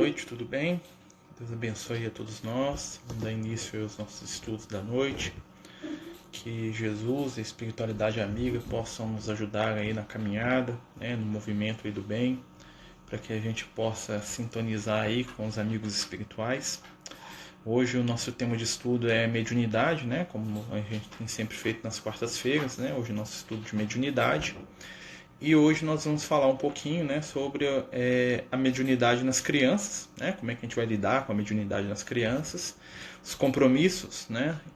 noite, tudo bem? Deus abençoe a todos nós. Vamos dar início aos nossos estudos da noite. Que Jesus e a espiritualidade amiga possam nos ajudar aí na caminhada, no movimento aí do bem, para que a gente possa sintonizar aí com os amigos espirituais. Hoje o nosso tema de estudo é mediunidade, como a gente tem sempre feito nas quartas-feiras, Hoje o nosso estudo de mediunidade. E hoje nós vamos falar um pouquinho sobre a mediunidade nas crianças, como é que a gente vai lidar com a mediunidade nas crianças, os compromissos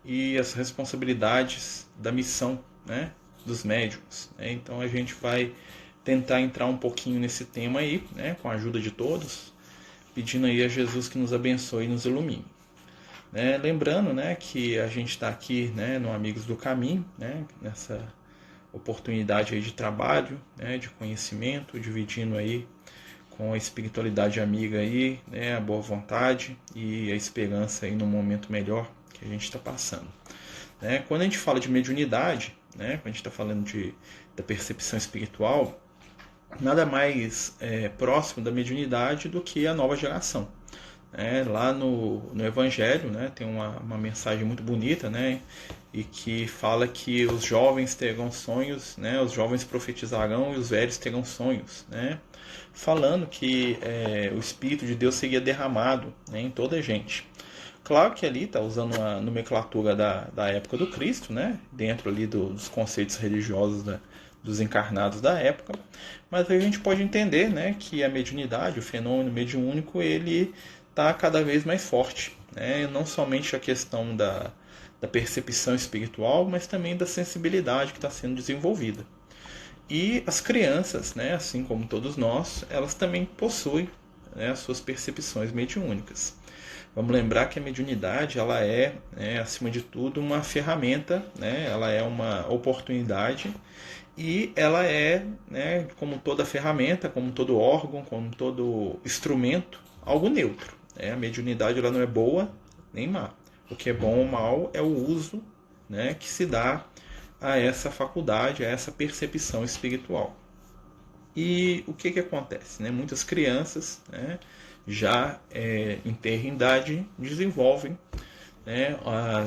e as responsabilidades da missão dos médiuns. Então a gente vai tentar entrar um pouquinho nesse tema aí, com a ajuda de todos, pedindo aí a Jesus que nos abençoe e nos ilumine. Lembrando que a gente está aqui no Amigos do Caminho, nessa oportunidade aí de trabalho, de conhecimento, dividindo aí com a espiritualidade amiga aí, a boa vontade e a esperança aí no momento melhor que a gente está passando. Quando a gente fala de mediunidade, quando a gente está falando da percepção espiritual, nada mais próximo da mediunidade do que a nova geração. Lá no Evangelho tem uma mensagem muito bonita, e que fala que os jovens terão sonhos, os jovens profetizarão e os velhos terão sonhos, falando que o Espírito de Deus seria derramado em toda a gente. Claro que ali está usando a nomenclatura da época do Cristo, dentro ali dos conceitos religiosos dos encarnados da época, mas a gente pode entender que a mediunidade, o fenômeno mediúnico, ele está cada vez mais forte, não somente a questão da percepção espiritual, mas também da sensibilidade que está sendo desenvolvida. E as crianças, assim como todos nós, elas também possuem as suas percepções mediúnicas. Vamos lembrar que a mediunidade ela é acima de tudo, uma ferramenta, ela é uma oportunidade e ela é, como toda ferramenta, como todo órgão, como todo instrumento, algo neutro. A mediunidade ela não é boa nem má. O que é bom ou mal é o uso que se dá a essa faculdade, a essa percepção espiritual. E o que acontece? Muitas crianças já em ter idade desenvolvem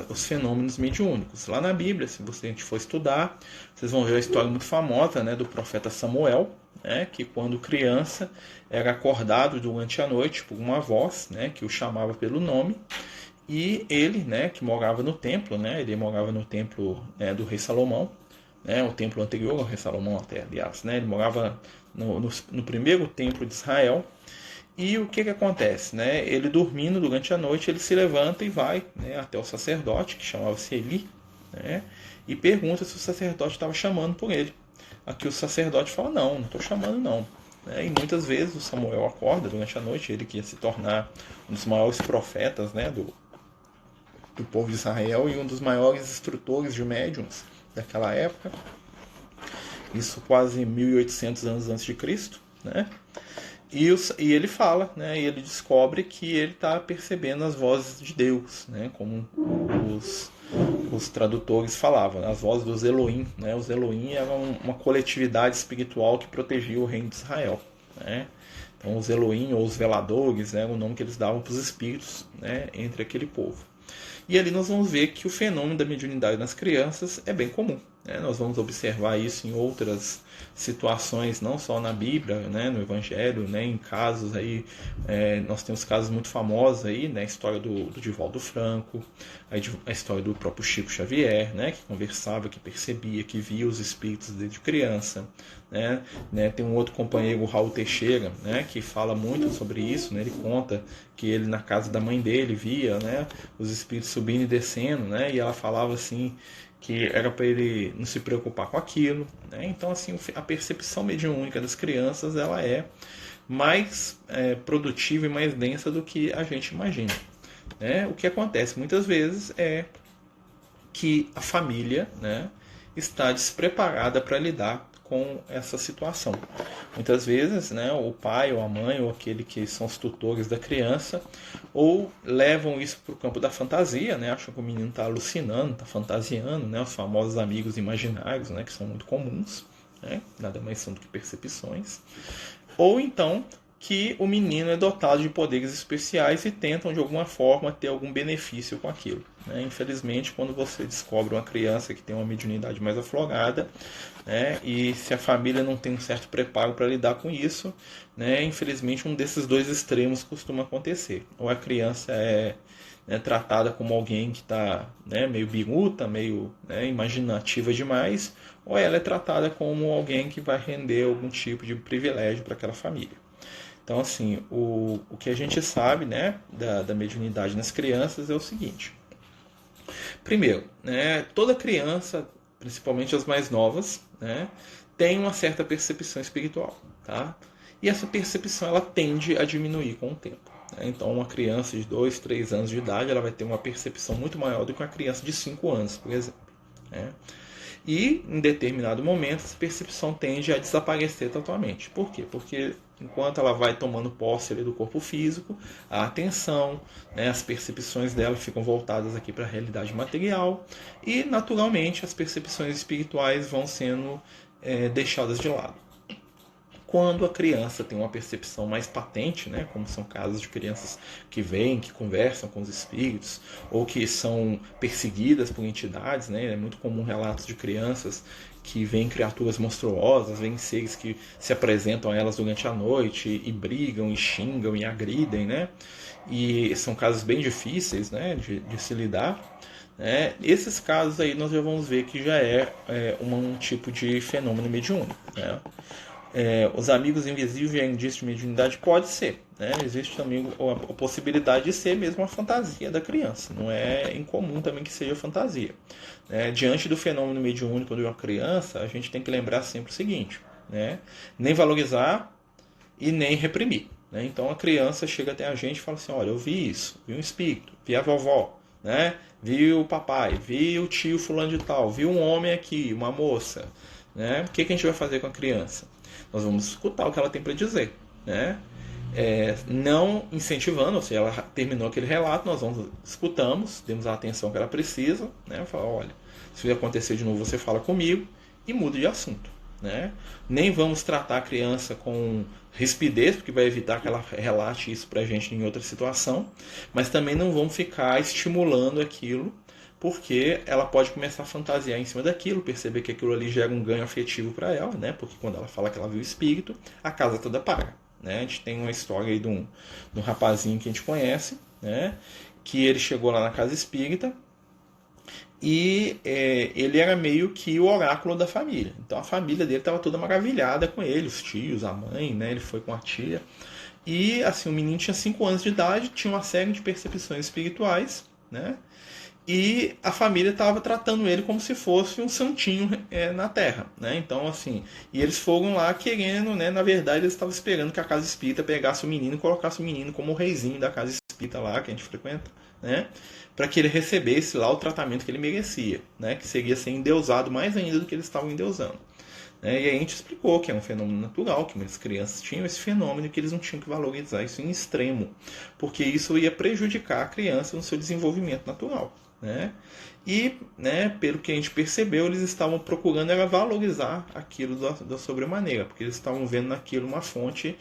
os fenômenos mediúnicos. Lá na Bíblia, se a gente for estudar, vocês vão ver a história muito famosa do profeta Samuel, que quando criança era acordado durante a noite por uma voz que o chamava pelo nome, e ele, que morava no templo, ele morava no templo do rei Salomão, o templo anterior ao rei Salomão até, aliás, ele morava no primeiro templo de Israel. E o que acontece? Ele dormindo durante a noite, ele se levanta e vai até o sacerdote, que chamava-se Eli, e pergunta se o sacerdote estava chamando por ele. Aqui o sacerdote fala, não estou chamando não. E muitas vezes o Samuel acorda durante a noite, ele que ia se tornar um dos maiores profetas do povo de Israel e um dos maiores instrutores de médiuns daquela época. Isso quase 1800 anos antes de Cristo, E ele fala, e ele descobre que ele está percebendo as vozes de Deus, como os tradutores falavam, as vozes dos Elohim. Os Elohim eram uma coletividade espiritual que protegia o reino de Israel. Então os Elohim, ou os veladores, era o nome que eles davam para os espíritos entre aquele povo. E ali nós vamos ver que o fenômeno da mediunidade nas crianças é bem comum. Nós vamos observar isso em outras situações, não só na Bíblia, no Evangelho, em casos aí, nós temos casos muito famosos aí, a história do Divaldo Franco, a história do próprio Chico Xavier, que conversava, que percebia, que via os espíritos desde criança, Tem um outro companheiro, o Raul Teixeira, que fala muito sobre isso, ele conta que ele na casa da mãe dele via, os espíritos subindo e descendo, e ela falava assim que era para ele não se preocupar com aquilo, Então assim, a percepção mediúnica das crianças ela é mais produtiva e mais densa do que a gente imagina. O que acontece muitas vezes é que a família está despreparada para lidar com essa situação. Muitas vezes, o pai ou a mãe ou aquele que são os tutores da criança ou levam isso para o campo da fantasia, acham que o menino está alucinando, está fantasiando, os famosos amigos imaginários, que são muito comuns, nada mais são do que percepções. Ou então que o menino é dotado de poderes especiais e tentam de alguma forma ter algum benefício com aquilo. Né? Infelizmente, quando você descobre uma criança que tem uma mediunidade mais aflorada, né, e se a família não tem um certo preparo para lidar com isso, né, infelizmente um desses dois extremos costuma acontecer. Ou a criança é, né, tratada como alguém que está, né, meio biruta, meio, né, imaginativa demais, ou ela é tratada como alguém que vai render algum tipo de privilégio para aquela família. Então, assim, o que a gente sabe, né, da mediunidade nas crianças é o seguinte. Primeiro, né, toda criança, principalmente as mais novas, né, tem uma certa percepção espiritual. Tá? E essa percepção ela tende a diminuir com o tempo. Né? Então, uma criança de 2, 3 anos de idade ela vai ter uma percepção muito maior do que uma criança de 5 anos, por exemplo. Né? E, em determinado momento, essa percepção tende a desaparecer totalmente. Por quê? Porque enquanto ela vai tomando posse ali do corpo físico, a atenção, né, as percepções dela ficam voltadas aqui para a realidade material e, naturalmente, as percepções espirituais vão sendo deixadas de lado. Quando a criança tem uma percepção mais patente, né, como são casos de crianças que vêm, que conversam com os espíritos, ou que são perseguidas por entidades, né, é muito comum relatos de crianças que veem criaturas monstruosas, veem seres que se apresentam a elas durante a noite e brigam, e xingam, e agridem, né, e são casos bem difíceis, né, de se lidar. Esses casos aí nós já vamos ver que já é um tipo de fenômeno mediúnico. Né? Os amigos invisíveis e a indício de mediunidade pode ser. Né? Existe também a possibilidade de ser mesmo a fantasia da criança. Não é incomum também que seja fantasia. Diante do fenômeno mediúnico de uma criança, a gente tem que lembrar sempre o seguinte. Né? Nem valorizar e nem reprimir. Né? Então a criança chega até a gente e fala assim, olha, eu vi isso, vi um espírito, vi a vovó, né? Vi o papai, vi o tio fulano de tal, vi um homem aqui, uma moça. Né? O que a gente vai fazer com a criança? Nós vamos escutar o que ela tem para dizer. Né? Não incentivando, ou seja, ela terminou aquele relato, nós escutamos, demos a atenção que ela precisa, né? Falar, olha, se acontecer de novo você fala comigo e muda de assunto. Né? Nem vamos tratar a criança com rispidez, porque vai evitar que ela relate isso para a gente em outra situação, mas também não vamos ficar estimulando aquilo, porque ela pode começar a fantasiar em cima daquilo, perceber que aquilo ali gera um ganho afetivo para ela, né? Porque quando ela fala que ela viu o espírito, a casa toda para. Né? A gente tem uma história aí de um rapazinho que a gente conhece, né? Que ele chegou lá na casa espírita, e ele era meio que o oráculo da família. Então a família dele estava toda maravilhada com ele, os tios, a mãe, né? Ele foi com a tia. E assim, o menino tinha 5 anos de idade, tinha uma série de percepções espirituais, né? E a família estava tratando ele como se fosse um santinho na Terra, né? Então, assim, e eles foram lá querendo, né? Na verdade, eles estavam esperando que a casa espírita pegasse o menino e colocasse o menino como o reizinho da casa espírita lá, que a gente frequenta, né? Para que ele recebesse lá o tratamento que ele merecia, né? Que seria ser endeusado mais ainda do que eles estavam endeusando. E aí a gente explicou que é um fenômeno natural, que muitas crianças tinham esse fenômeno e que eles não tinham que valorizar isso em extremo, porque isso ia prejudicar a criança no seu desenvolvimento natural. Né? E, né, pelo que a gente percebeu, eles estavam procurando era valorizar aquilo da sobremaneira, porque eles estavam vendo naquilo uma fonte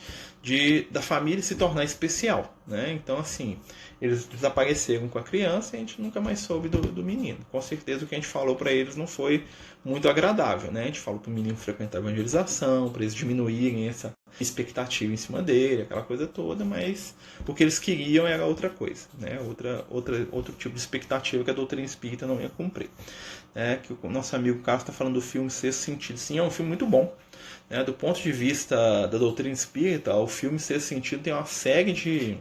da família se tornar especial. Né? Então, assim, eles desapareceram com a criança e a gente nunca mais soube do menino. Com certeza o que a gente falou para eles não foi muito agradável. Né? A gente falou para o menino frequentar a evangelização, para eles diminuírem essa expectativa em cima dele, aquela coisa toda, mas o que eles queriam era outra coisa, né? Outro tipo de expectativa que a doutrina espírita não ia cumprir. Que o nosso amigo Carlos está falando do filme Sexto Sentido. Sim, é um filme muito bom. Né? Do ponto de vista da doutrina espírita, o filme Sexto Sentido tem uma série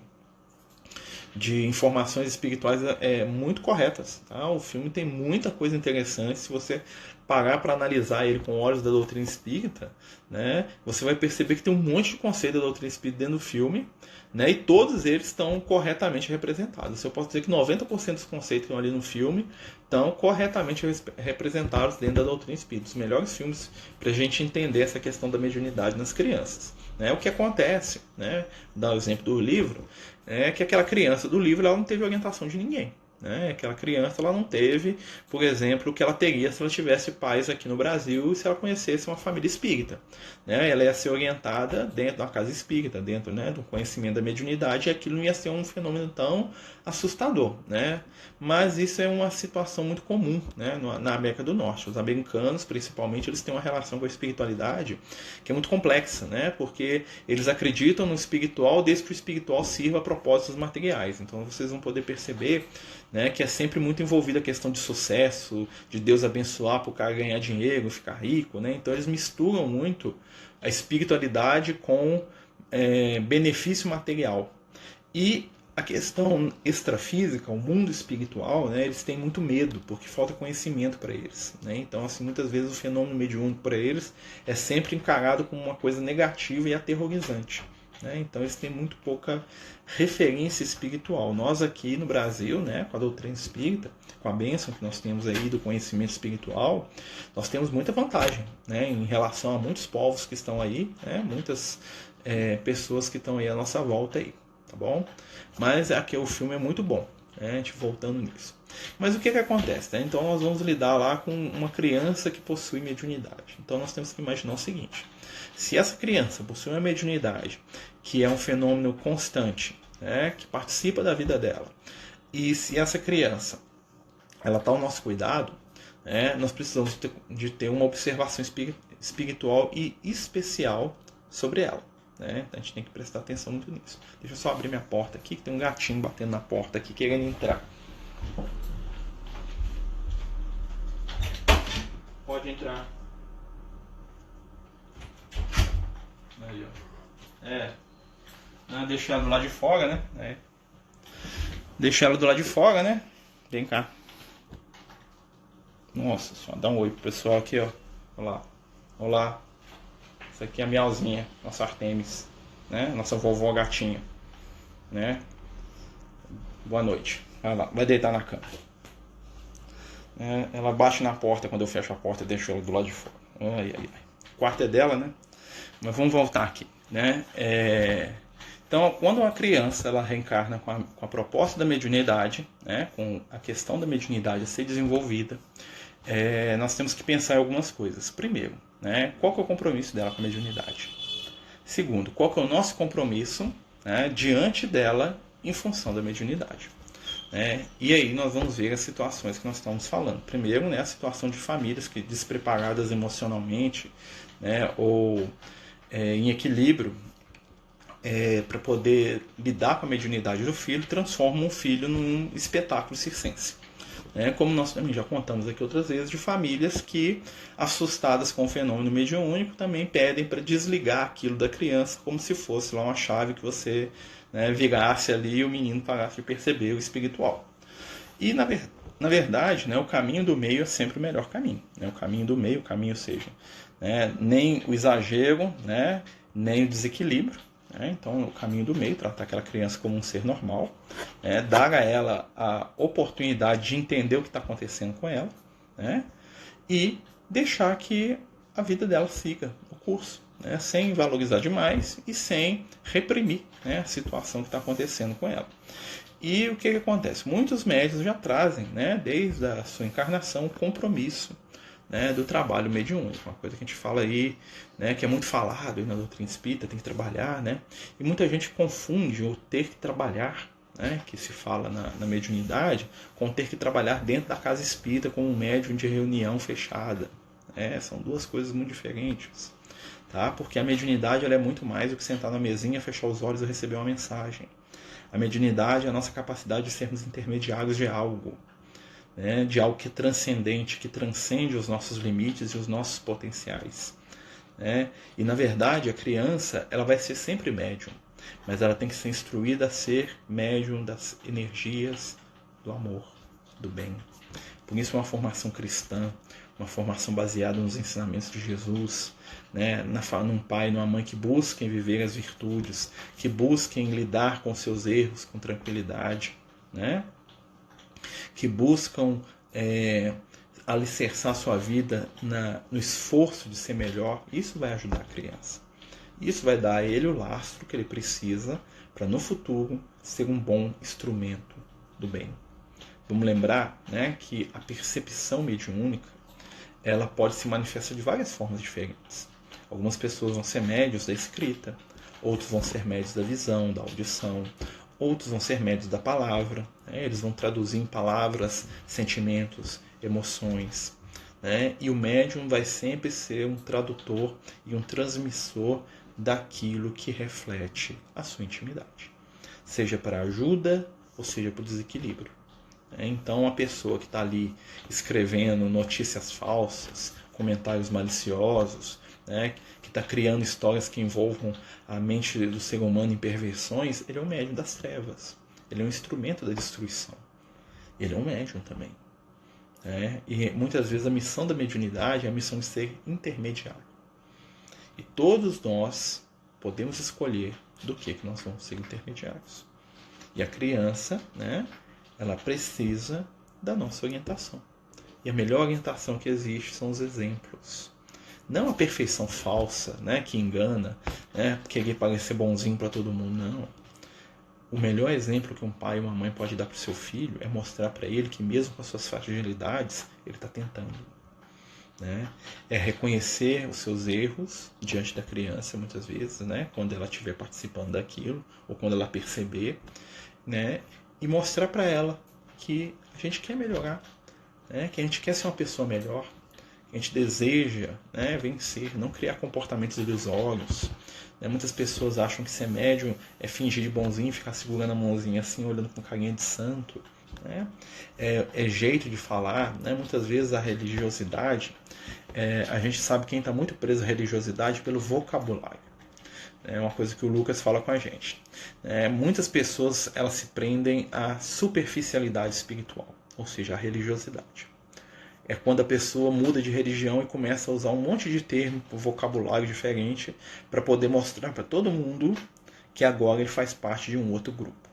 de informações espirituais muito corretas. Tá? O filme tem muita coisa interessante. Se você parar para analisar ele com olhos da doutrina espírita, né, você vai perceber que tem um monte de conceito da doutrina espírita dentro do filme, né, e todos eles estão corretamente representados. Eu posso dizer que 90% dos conceitos que estão ali no filme estão corretamente representados dentro da doutrina espírita. Os melhores filmes para a gente entender essa questão da mediunidade nas crianças. O que acontece, né, dar o exemplo do livro, é que aquela criança do livro ela não teve orientação de ninguém. né? Aquela criança ela não teve, por exemplo, o que ela teria se ela tivesse pais aqui no Brasil e se ela conhecesse uma família espírita, né? Ela ia ser orientada dentro de uma casa espírita, dentro, né, do conhecimento da mediunidade, e aquilo não ia ser um fenômeno tão assustador, né? Mas isso é uma situação muito comum, né, na América do Norte. Os americanos, principalmente, eles têm uma relação com a espiritualidade que é muito complexa, né? Porque eles acreditam no espiritual desde que o espiritual sirva a propósitos materiais. Então vocês vão poder perceber, né, que é sempre muito envolvida a questão de sucesso, de Deus abençoar para o cara ganhar dinheiro, ficar rico, né? Então eles misturam muito a espiritualidade com benefício material. E a questão extrafísica, o mundo espiritual, né, eles têm muito medo, porque falta conhecimento para eles, né? Então, assim, muitas vezes o fenômeno mediúnico para eles é sempre encarado como uma coisa negativa e aterrorizante, né? Então eles têm muito pouca referência espiritual. Nós aqui no Brasil, né, com a doutrina espírita, com a bênção que nós temos aí do conhecimento espiritual, nós temos muita vantagem, né, em relação a muitos povos que estão aí, né, muitas pessoas que estão aí à nossa volta aí, tá bom? Mas aqui o filme é muito bom, né, a gente voltando nisso. Mas o que acontece, né? Então nós vamos lidar lá com uma criança que possui mediunidade. Então nós temos que imaginar o seguinte: se essa criança possui uma mediunidade que é um fenômeno constante, né, que participa da vida dela, e se essa criança ela está ao nosso cuidado, né, nós precisamos de ter uma observação espiritual e especial sobre ela, né? Então a gente tem que prestar atenção muito nisso. Deixa eu só abrir minha porta aqui, que tem um gatinho batendo na porta aqui querendo entrar. Pode entrar. Aí, ó. Deixar ela do lado de fora, né? Deixar ela do lado de fora, né? Vem cá. Nossa, só dá um oi pro pessoal aqui, ó. Olá. Olá. Essa aqui é a Miauzinha, nossa Artemis, né? Nossa vovó gatinha, né? Boa noite. Vai lá, vai deitar na cama. Ela bate na porta quando eu fecho a porta e deixo ela do lado de fora. Ai. O quarto é dela, né? Mas vamos voltar aqui, né? Então, quando uma criança ela reencarna com a proposta da mediunidade, né, com a questão da mediunidade a ser desenvolvida, nós temos que pensar em algumas coisas. Primeiro, né, qual que é o compromisso dela com a mediunidade? Segundo, qual que é o nosso compromisso, né, diante dela em função da mediunidade? E aí nós vamos ver as situações que nós estamos falando. Primeiro, né, a situação de famílias que despreparadas emocionalmente, né, ou em equilíbrio, para poder lidar com a mediunidade do filho, transformam o filho num espetáculo circense. Como nós também já contamos aqui outras vezes, de famílias que, assustadas com o fenômeno mediúnico, também pedem para desligar aquilo da criança, como se fosse lá uma chave que você, né, virasse ali e o menino parasse de perceber o espiritual. E na verdade, né, o caminho do meio é sempre o melhor caminho, né? O caminho do meio, ou seja, né, nem o exagero, né, nem o desequilíbrio. Então, o caminho do meio, tratar aquela criança como um ser normal, dar a ela a oportunidade de entender o que está acontecendo com ela, né, e deixar que a vida dela siga o curso, né, sem valorizar demais e sem reprimir, né, a situação que está acontecendo com ela. E o que acontece? Muitos médiuns já trazem, né, desde a sua encarnação, o compromisso, né, do trabalho mediúnico, uma coisa que a gente fala aí, né, que é muito falado aí na doutrina espírita, tem que trabalhar, né, e muita gente confunde o ter que trabalhar, né, que se fala na mediunidade, com ter que trabalhar dentro da casa espírita como um médium de reunião fechada. São duas coisas muito diferentes, tá? Porque a mediunidade ela é muito mais do que sentar na mesinha, fechar os olhos e receber uma mensagem. A mediunidade é a nossa capacidade de sermos intermediários de algo, né, de algo que é transcendente, que transcende os nossos limites e os nossos potenciais, né? E na verdade a criança ela vai ser sempre médium, mas ela tem que ser instruída a ser médium das energias do amor, do bem. Por isso uma formação cristã, uma formação baseada nos ensinamentos de Jesus, né, num pai e numa mãe que busquem viver as virtudes, que busquem lidar com seus erros com tranquilidade, né, que buscam alicerçar sua vida no esforço de ser melhor. Isso vai ajudar a criança. Isso vai dar a ele o lastro que ele precisa para no futuro ser um bom instrumento do bem. Vamos lembrar, né, que a percepção mediúnica ela pode se manifestar de várias formas diferentes. Algumas pessoas vão ser médios da escrita, outros vão ser médios da visão, da audição, outros vão ser médios da palavra, né? Eles vão traduzir em palavras sentimentos, emoções, né? E o médium vai sempre ser um tradutor e um transmissor daquilo que reflete a sua intimidade, seja para ajuda ou seja para o desequilíbrio. Então, a pessoa que está ali escrevendo notícias falsas, comentários maliciosos, né, que está criando histórias que envolvam a mente do ser humano em perversões, ele é um médium das trevas. Ele é um instrumento da destruição. Ele é um médium também. Né? E muitas vezes a missão da mediunidade é a missão de ser intermediário. E todos nós podemos escolher do que nós vamos ser intermediários. E a criança, né, ela precisa da nossa orientação. E a melhor orientação que existe são os exemplos. Não a perfeição falsa, né, que engana, né, querer parecer bonzinho para todo mundo, não. O melhor exemplo que um pai e uma mãe pode dar para o seu filho é mostrar para ele que mesmo com as suas fragilidades, ele está tentando. Né? É reconhecer os seus erros diante da criança, muitas vezes, né, quando ela estiver participando daquilo, ou quando ela perceber, né, e mostrar para ela que a gente quer melhorar, né? Que a gente quer ser uma pessoa melhor, que a gente deseja, né, vencer, não criar comportamentos ilusórios. Né? Muitas pessoas acham que ser médium é fingir de bonzinho, ficar segurando a mãozinha assim, olhando com carinha de santo. Né? É jeito de falar. Né? Muitas vezes a religiosidade, a gente sabe quem está muito preso à religiosidade pelo vocabulário. É uma coisa que o Lucas fala com a gente. Muitas pessoas elas se prendem à superficialidade espiritual, ou seja, à religiosidade. É quando a pessoa muda de religião e começa a usar um monte de termo, vocabulário diferente, para poder mostrar para todo mundo que agora ele faz parte de um outro grupo.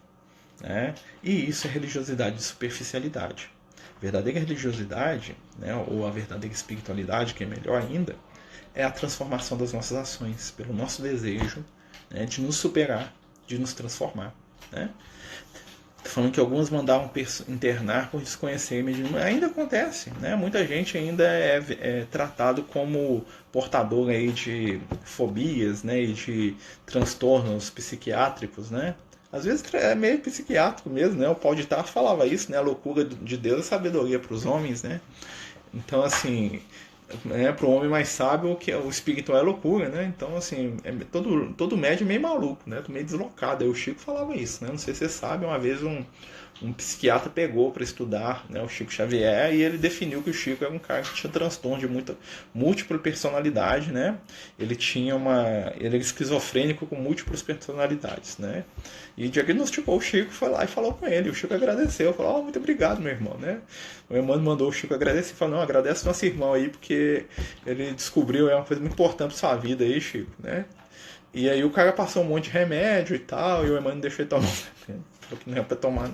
Né? E isso é religiosidade de superficialidade. A verdadeira religiosidade, né, ou a verdadeira espiritualidade, que é melhor ainda, é a transformação das nossas ações, pelo nosso desejo, né, de nos superar, de nos transformar. Né? Falando que alguns mandavam internar por desconhecer mediúnicos. Ainda acontece, né? Muita gente ainda é tratado como portador aí de fobias, né, e de transtornos psiquiátricos, né? Às vezes é meio psiquiátrico mesmo, né? O Paulo de Tarso falava isso, né? A loucura de Deus é sabedoria para os homens, né? Então, assim, para o homem mais sábio, que o espiritual é loucura, né? Então, assim, todo médium é meio maluco, né? Meio deslocado. Aí o Chico falava isso, né? Não sei se você sabe, uma vez um psiquiatra pegou para estudar, né, o Chico Xavier, e ele definiu que o Chico era um cara que tinha transtorno de múltipla personalidade, né? Ele era esquizofrênico com múltiplas personalidades, né? E diagnosticou o Chico, foi lá e falou com ele. O Chico agradeceu, falou: muito obrigado, meu irmão, né? O irmão mandou o Chico agradecer, falou: não, agradece nosso irmão aí, porque ele descobriu uma coisa muito importante para sua vida aí, Chico, né? E aí o cara passou um monte de remédio e tal, e o irmão não deixou ele tomar. Falou que não é pra tomar,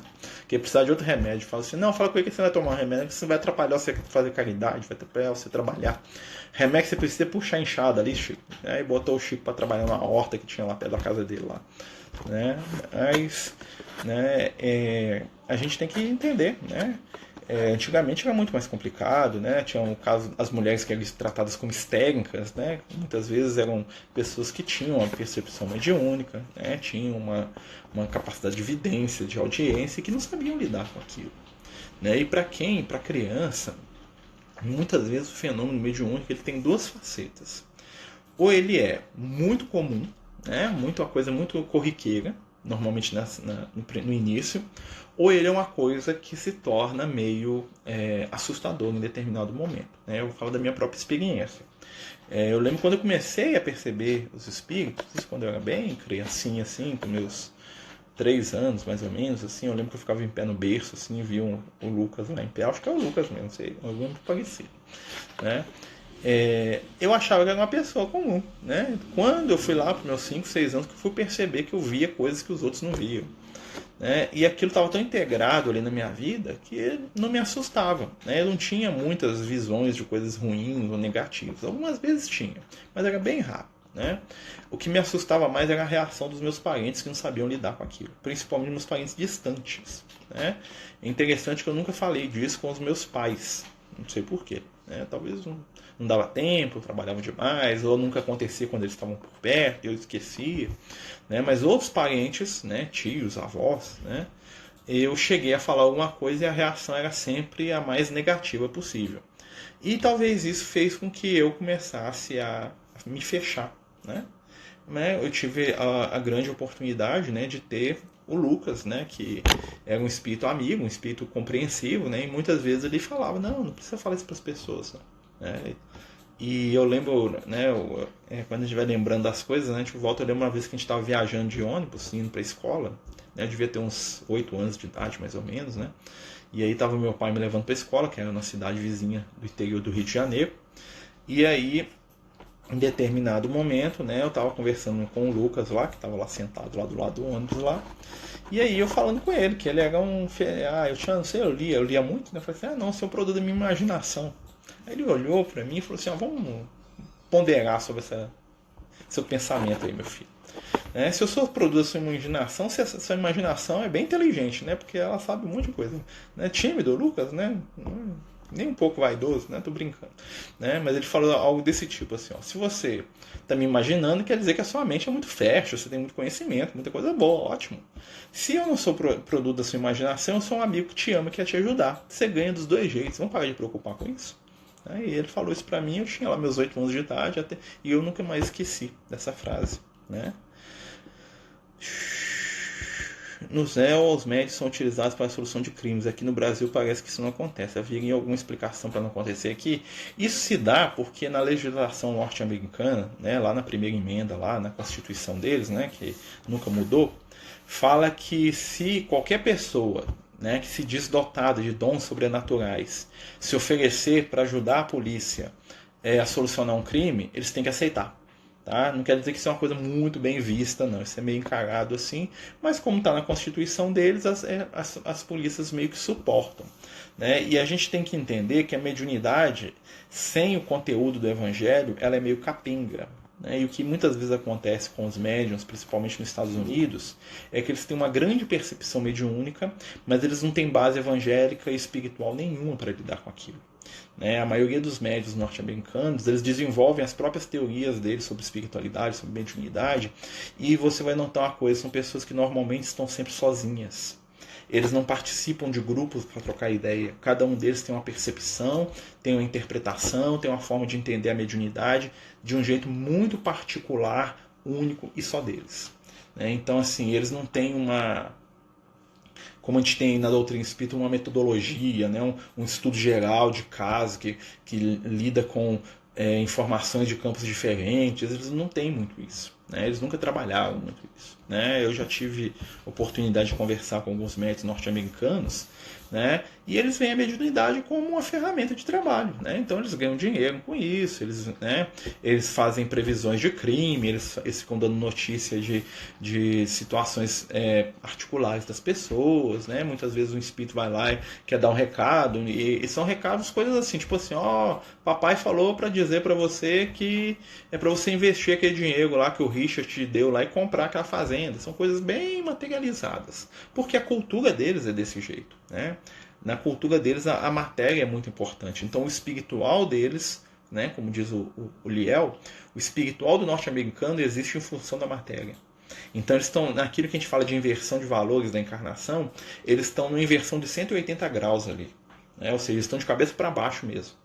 que ia precisar de outro remédio. Fala assim: não, fala com ele que você vai tomar um remédio, que você vai atrapalhar você fazer caridade, vai atrapalhar você trabalhar. Remédio que você precisa puxar a enxada ali, Chico. Aí botou o Chico para trabalhar na horta que tinha lá perto da casa dele lá. Né? Mas, né, a gente tem que entender, né? Antigamente era muito mais complicado, né? Tinha o caso as mulheres que eram tratadas como histéricas, né? Muitas vezes eram pessoas que tinham uma percepção mediúnica, né? Tinham uma capacidade de vidência, de audiência, e que não sabiam lidar com aquilo, né? E para criança, muitas vezes o fenômeno mediúnico ele tem duas facetas. Ou ele é muito comum, né? Uma coisa muito corriqueira, normalmente no início, ou ele é uma coisa que se torna meio assustador em determinado momento. Né? Eu falo da minha própria experiência. Eu lembro quando eu comecei a perceber os espíritos, isso quando eu era bem criancinha, assim, com meus 3 anos, mais ou menos, assim, eu lembro que eu ficava em pé no berço, assim, e via o Lucas lá em pé, acho que é o Lucas mesmo, não sei, algum muito parecido, né? Eu achava que era uma pessoa comum, né? Quando eu fui lá para meus 5, 6 anos, que eu fui perceber que eu via coisas que os outros não viam, né? E aquilo estava tão integrado ali na minha vida que não me assustava, né? Eu não tinha muitas visões de coisas ruins ou negativas. Algumas vezes tinha, mas era bem raro, né? O que me assustava mais era a reação dos meus parentes que não sabiam lidar com aquilo, principalmente meus parentes distantes, né? É interessante que eu nunca falei disso com os meus pais, não sei porquê, né? Talvez não dava tempo, eu trabalhava demais, ou nunca acontecia quando eles estavam por perto, eu esquecia, né? Mas outros parentes, né, tios, avós, né, eu cheguei a falar alguma coisa e a reação era sempre a mais negativa possível. E talvez isso fez com que eu começasse a me fechar, né? Eu tive a grande oportunidade, né, de ter o Lucas, né, que era um espírito amigo, um espírito compreensivo, né, e muitas vezes ele falava, não precisa falar isso para as pessoas, né? E eu lembro, né, quando a gente vai lembrando das coisas, né, a gente volta, eu lembro uma vez que a gente estava viajando de ônibus, indo para a escola, né, eu devia ter uns 8 anos de idade, mais ou menos, né, e aí estava meu pai me levando para a escola, que era na cidade vizinha do interior do Rio de Janeiro, e aí, em determinado momento, né, eu estava conversando com o Lucas lá, que estava lá sentado lá do lado do ônibus lá, e aí eu falando com ele, que ele era eu lia muito, né, eu falei assim, não, isso é um produto da minha imaginação. Aí ele olhou para mim e falou assim, vamos ponderar sobre seu pensamento aí, meu filho. Se eu sou produto da sua imaginação, se essa sua imaginação é bem inteligente, né? Porque ela sabe um monte de coisa. Né? Tímido, Lucas, né? Nem um pouco vaidoso, né? Tô brincando. Né? Mas ele falou algo desse tipo, assim, se você tá me imaginando, quer dizer que a sua mente é muito fértil, você tem muito conhecimento, muita coisa boa, ótimo. Se eu não sou produto da sua imaginação, eu sou um amigo que te ama, que quer te ajudar. Você ganha dos dois jeitos, vamos parar de preocupar com isso? E ele falou isso pra mim, eu tinha lá meus 8 anos de idade, e eu nunca mais esqueci dessa frase, né? No céu, os médios são utilizados para a solução de crimes. Aqui no Brasil parece que isso não acontece. Havia alguma explicação para não acontecer aqui? Isso se dá porque na legislação norte-americana, né, lá na primeira emenda, lá na Constituição deles, né, que nunca mudou, fala que se qualquer pessoa, né, que se diz dotada de dons sobrenaturais se oferecer para ajudar a polícia a solucionar um crime, eles têm que aceitar. Tá? Não quer dizer que isso é uma coisa muito bem vista, não. Isso é meio encarado assim, mas como está na Constituição deles, as polícias meio que suportam. Né? E a gente tem que entender que a mediunidade, sem o conteúdo do Evangelho, ela é meio capenga. Né? E o que muitas vezes acontece com os médiuns, principalmente nos Estados Unidos, é que eles têm uma grande percepção mediúnica, mas eles não têm base evangélica e espiritual nenhuma para lidar com aquilo. Né? A maioria dos médiuns norte-americanos, eles desenvolvem as próprias teorias deles sobre espiritualidade, sobre mediunidade, e você vai notar uma coisa, são pessoas que normalmente estão sempre sozinhas. Eles não participam de grupos para trocar ideia. Cada um deles tem uma percepção, tem uma interpretação, tem uma forma de entender a mediunidade de um jeito muito particular, único e só deles. Né? Então, assim, eles não têm como a gente tem na doutrina espírita, uma metodologia, né? um estudo geral de caso que lida com informações de campos diferentes. Eles não têm muito isso. Né? Eles nunca trabalharam muito isso. Né? Eu já tive oportunidade de conversar com alguns médicos norte-americanos, né? E eles veem a mediunidade como uma ferramenta de trabalho. Né? Então eles ganham dinheiro com isso, eles fazem previsões de crime, eles ficam dando notícias de situações particulares das pessoas. Né? Muitas vezes um espírito vai lá e quer dar um recado, e são recados, coisas assim, tipo assim, papai falou para dizer para você que é para você investir aquele dinheiro lá que o Richard te deu lá e comprar aquela fazenda. São coisas bem materializadas, porque a cultura deles é desse jeito. Né? Na cultura deles a matéria é muito importante. Então o espiritual deles, né, como diz o Liel, o espiritual do norte-americano existe em função da matéria. Então eles estão naquilo que a gente fala de inversão de valores da encarnação, eles estão numa inversão de 180 graus ali. Né? Ou seja, eles estão de cabeça para baixo mesmo.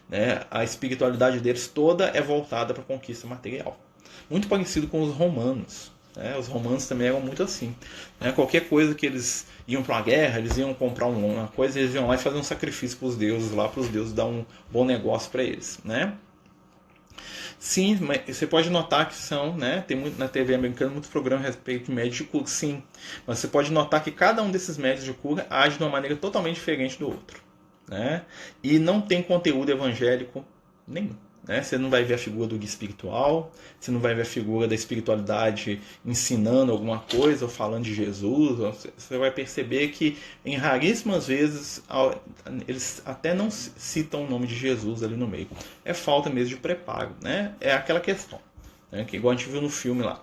Né? A espiritualidade deles toda é voltada para a conquista material. Muito parecido com os romanos. Né? Os romanos também eram muito assim. Né? Qualquer coisa que eles iam para uma guerra, eles iam comprar uma coisa, eles iam lá e fazer um sacrifício para os deuses, lá para os deuses dar um bom negócio para eles. Né? Sim, mas você pode notar que são, né? Tem muito na TV americana muitos programas a respeito de médios de cura, sim. Mas você pode notar que cada um desses médios de cura age de uma maneira totalmente diferente do outro. Né? E não tem conteúdo evangélico nenhum. Né? Você não vai ver a figura do guia espiritual, você não vai ver a figura da espiritualidade ensinando alguma coisa ou falando de Jesus. Você vai perceber que em raríssimas vezes eles até não citam o nome de Jesus ali no meio. É falta mesmo de preparo. Né? É aquela questão. né? Que igual a gente viu no filme lá.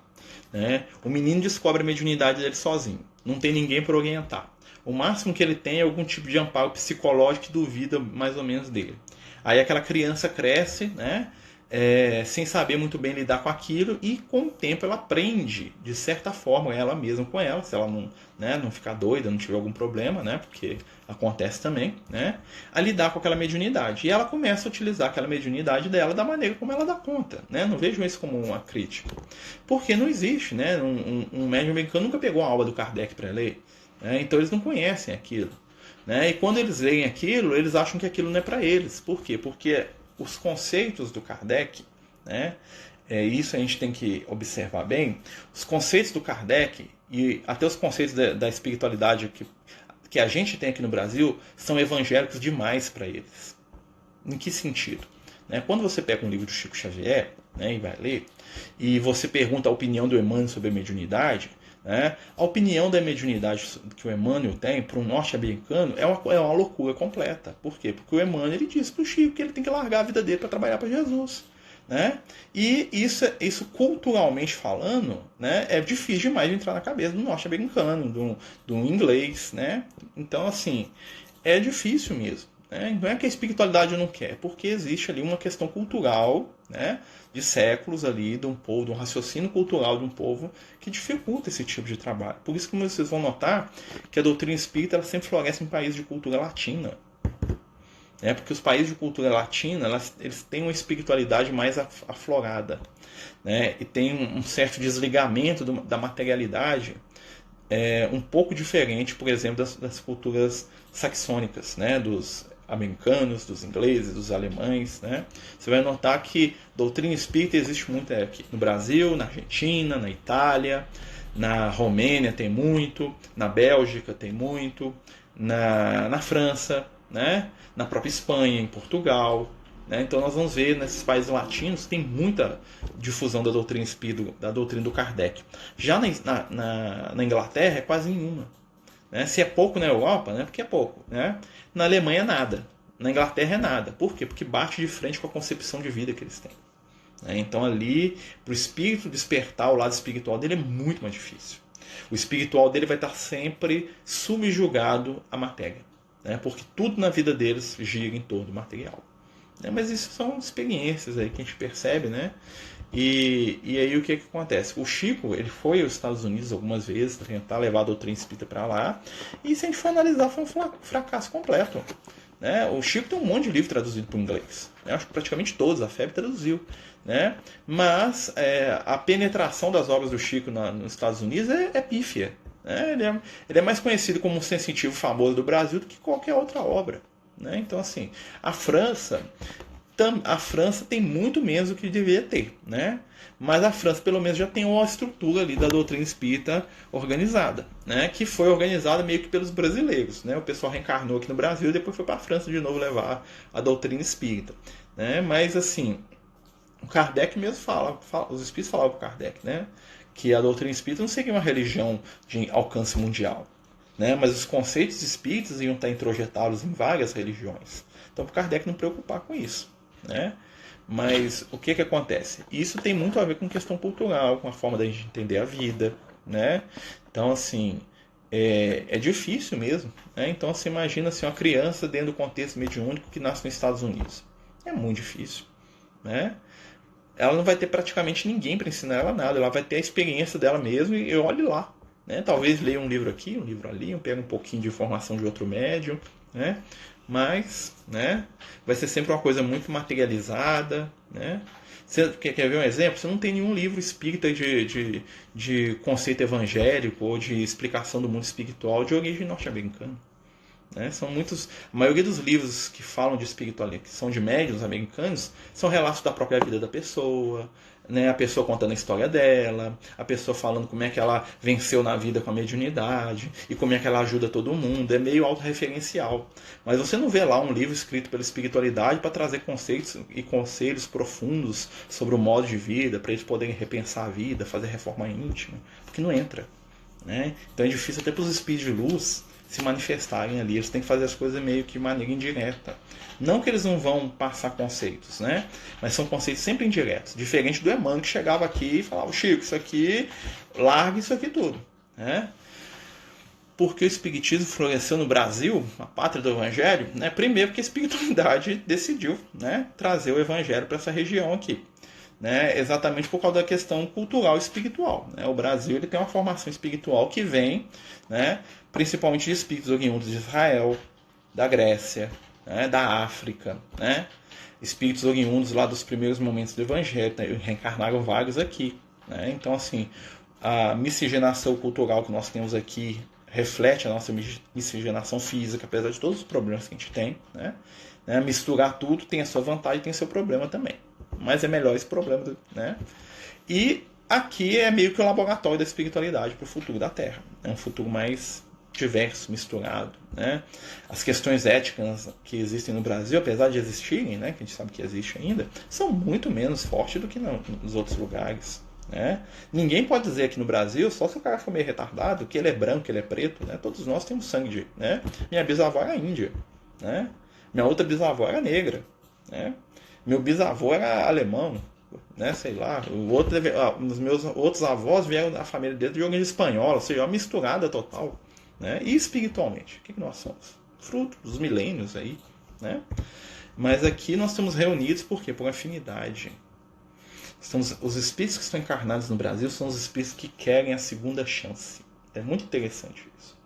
Né? O menino descobre a mediunidade dele sozinho. Não tem ninguém para orientar. O máximo que ele tem é algum tipo de amparo psicológico que duvida mais ou menos dele. Aí aquela criança cresce, né? Sem saber muito bem lidar com aquilo, e com o tempo ela aprende, de certa forma, ela mesma com ela, se ela não, né, não ficar doida, não tiver algum problema, né, porque acontece também, né, a lidar com aquela mediunidade. E ela começa a utilizar aquela mediunidade dela da maneira como ela dá conta. Né, não vejo isso como uma crítica. Porque não existe, né, um médium americano nunca pegou a aula do Kardec para ler, né, então eles não conhecem aquilo. Né, e quando eles leem aquilo, eles acham que aquilo não é para eles. Por quê? Porque os conceitos do Kardec, né, isso a gente tem que observar bem, os conceitos do Kardec e até os conceitos da espiritualidade que a gente tem aqui no Brasil são evangélicos demais para eles. Em que sentido? Né, quando você pega um livro do Chico Xavier, né, e vai ler, e você pergunta a opinião do Emmanuel sobre a mediunidade, né, a opinião da mediunidade que o Emmanuel tem para um norte-americano é uma loucura completa. Por quê? Porque o Emmanuel ele diz para o Chico que ele tem que largar a vida dele para trabalhar para Jesus. Né? E isso culturalmente falando, né, é difícil demais de entrar na cabeça do norte-americano, do inglês. Né? Então, assim, é difícil mesmo. Né? Não é que a espiritualidade não quer, porque existe ali uma questão cultural, né, de séculos ali, de um povo, de um raciocínio cultural de um povo que dificulta esse tipo de trabalho. Por isso que vocês vão notar que a doutrina espírita ela sempre floresce em países de cultura latina. Né? Porque os países de cultura latina eles têm uma espiritualidade mais aflorada. Né? E tem um certo desligamento da materialidade um pouco diferente, por exemplo, das culturas saxônicas, né? Dos americanos, dos ingleses, dos alemães. Né? Você vai notar que doutrina espírita existe muito aqui no Brasil, na Argentina, na Itália, na Romênia tem muito, na Bélgica tem muito, na França, né? Na própria Espanha, em Portugal. Né? Então nós vamos ver nesses países latinos tem muita difusão da doutrina espírita, da doutrina do Kardec. Já na Inglaterra é quase nenhuma. Né? Se é pouco na Europa, né? Porque é pouco. Né? Na Alemanha é nada. Na Inglaterra é nada. Por quê? Porque bate de frente com a concepção de vida que eles têm. Né? Então ali, para o espírito despertar o lado espiritual dele é muito mais difícil. O espiritual dele vai estar sempre subjugado à matéria. Né? Porque tudo na vida deles gira em torno do material. Né? Mas isso são experiências aí que a gente percebe, né? E aí o que acontece? O Chico ele foi aos Estados Unidos algumas vezes para tentar levar a doutrina espírita para lá, e se a gente for analisar foi um fracasso completo. Né? O Chico tem um monte de livro traduzido para o inglês. Né? Acho que praticamente todos, a FEB traduziu. Né? Mas a penetração das obras do Chico nos Estados Unidos é pífia. Né? Ele é mais conhecido como um sensitivo famoso do Brasil do que qualquer outra obra. Né? Então, assim, a França tem muito menos do que deveria ter, né? Mas a França, pelo menos, já tem uma estrutura ali da doutrina espírita organizada, né? Que foi organizada meio que pelos brasileiros, né? O pessoal reencarnou aqui no Brasil e depois foi para a França de novo levar a doutrina espírita, né? Mas, assim, o Kardec mesmo os espíritos falavam para o Kardec, né? Que a doutrina espírita não seria uma religião de alcance mundial, né? Mas os conceitos espíritas iam estar introjetados em várias religiões. Então, para o Kardec não preocupar com isso. Né? Mas o que acontece? Isso tem muito a ver com questão cultural, com a forma da gente entender a vida. Né? Então, assim, é difícil mesmo. Né? Então, você imagina assim, uma criança dentro do contexto mediúnico que nasce nos Estados Unidos. É muito difícil. Né? Ela não vai ter praticamente ninguém para ensinar ela nada. Ela vai ter a experiência dela mesma e olhe lá. Né? Talvez leia um livro aqui, um livro ali, pega um pouquinho de informação de outro médium, né? Mas, né, vai ser sempre uma coisa muito materializada. Né? Você quer ver um exemplo? Você não tem nenhum livro espírita de conceito evangélico ou de explicação do mundo espiritual de origem norte-americana. Né? São muitos, a maioria dos livros que falam de espiritualidade, que são de médiuns americanos, são relatos da própria vida da pessoa, né? A pessoa contando a história dela, a pessoa falando como é que ela venceu na vida com a mediunidade e como é que ela ajuda todo mundo. É meio autorreferencial. Mas você não vê lá um livro escrito pela espiritualidade para trazer conceitos e conselhos profundos sobre o modo de vida, para eles poderem repensar a vida, fazer reforma íntima, porque não entra. Né? Então é difícil até para os espíritos de luz se manifestarem ali. Eles têm que fazer as coisas meio que de maneira indireta. Não que eles não vão passar conceitos, né? Mas são conceitos sempre indiretos. Diferente do Emmanuel, que chegava aqui e falava: Chico, isso aqui, larga isso aqui tudo, né? Porque o Espiritismo floresceu no Brasil, a pátria do Evangelho, né? Primeiro porque a espiritualidade decidiu, né, trazer o Evangelho para essa região aqui, né? Exatamente por causa da questão cultural e espiritual, né? O Brasil ele tem uma formação espiritual que vem, né, principalmente de espíritos oriundos de Israel, da Grécia, né, da África, né? Espíritos oriundos lá dos primeiros momentos do Evangelho, né? Reencarnaram vários aqui, né? Então, assim, a miscigenação cultural que nós temos aqui reflete a nossa miscigenação física, apesar de todos os problemas que a gente tem, né? Misturar tudo tem a sua vantagem e tem o seu problema também. Mas é melhor esse problema, né? E aqui é meio que o laboratório da espiritualidade para o futuro da Terra. É um futuro mais diverso, misturado, né? As questões éticas que existem no Brasil, apesar de existirem, né, que a gente sabe que existe ainda, são muito menos fortes do que nos outros lugares, né? Ninguém pode dizer aqui no Brasil, só se o cara for meio retardado, que ele é branco, que ele é preto, né? Todos nós temos sangue, né? Minha bisavó era índia, né? Minha outra bisavó era negra, né? Meu bisavô era alemão, né? Sei lá. Os meus outros avós vieram da família dele de origem espanhola, ou seja, uma misturada total, né? E espiritualmente, o que nós somos? Fruto dos milênios aí, né? Mas aqui nós estamos reunidos por quê? Por afinidade. Os espíritos que estão encarnados no Brasil são os espíritos que querem a segunda chance. É muito interessante isso.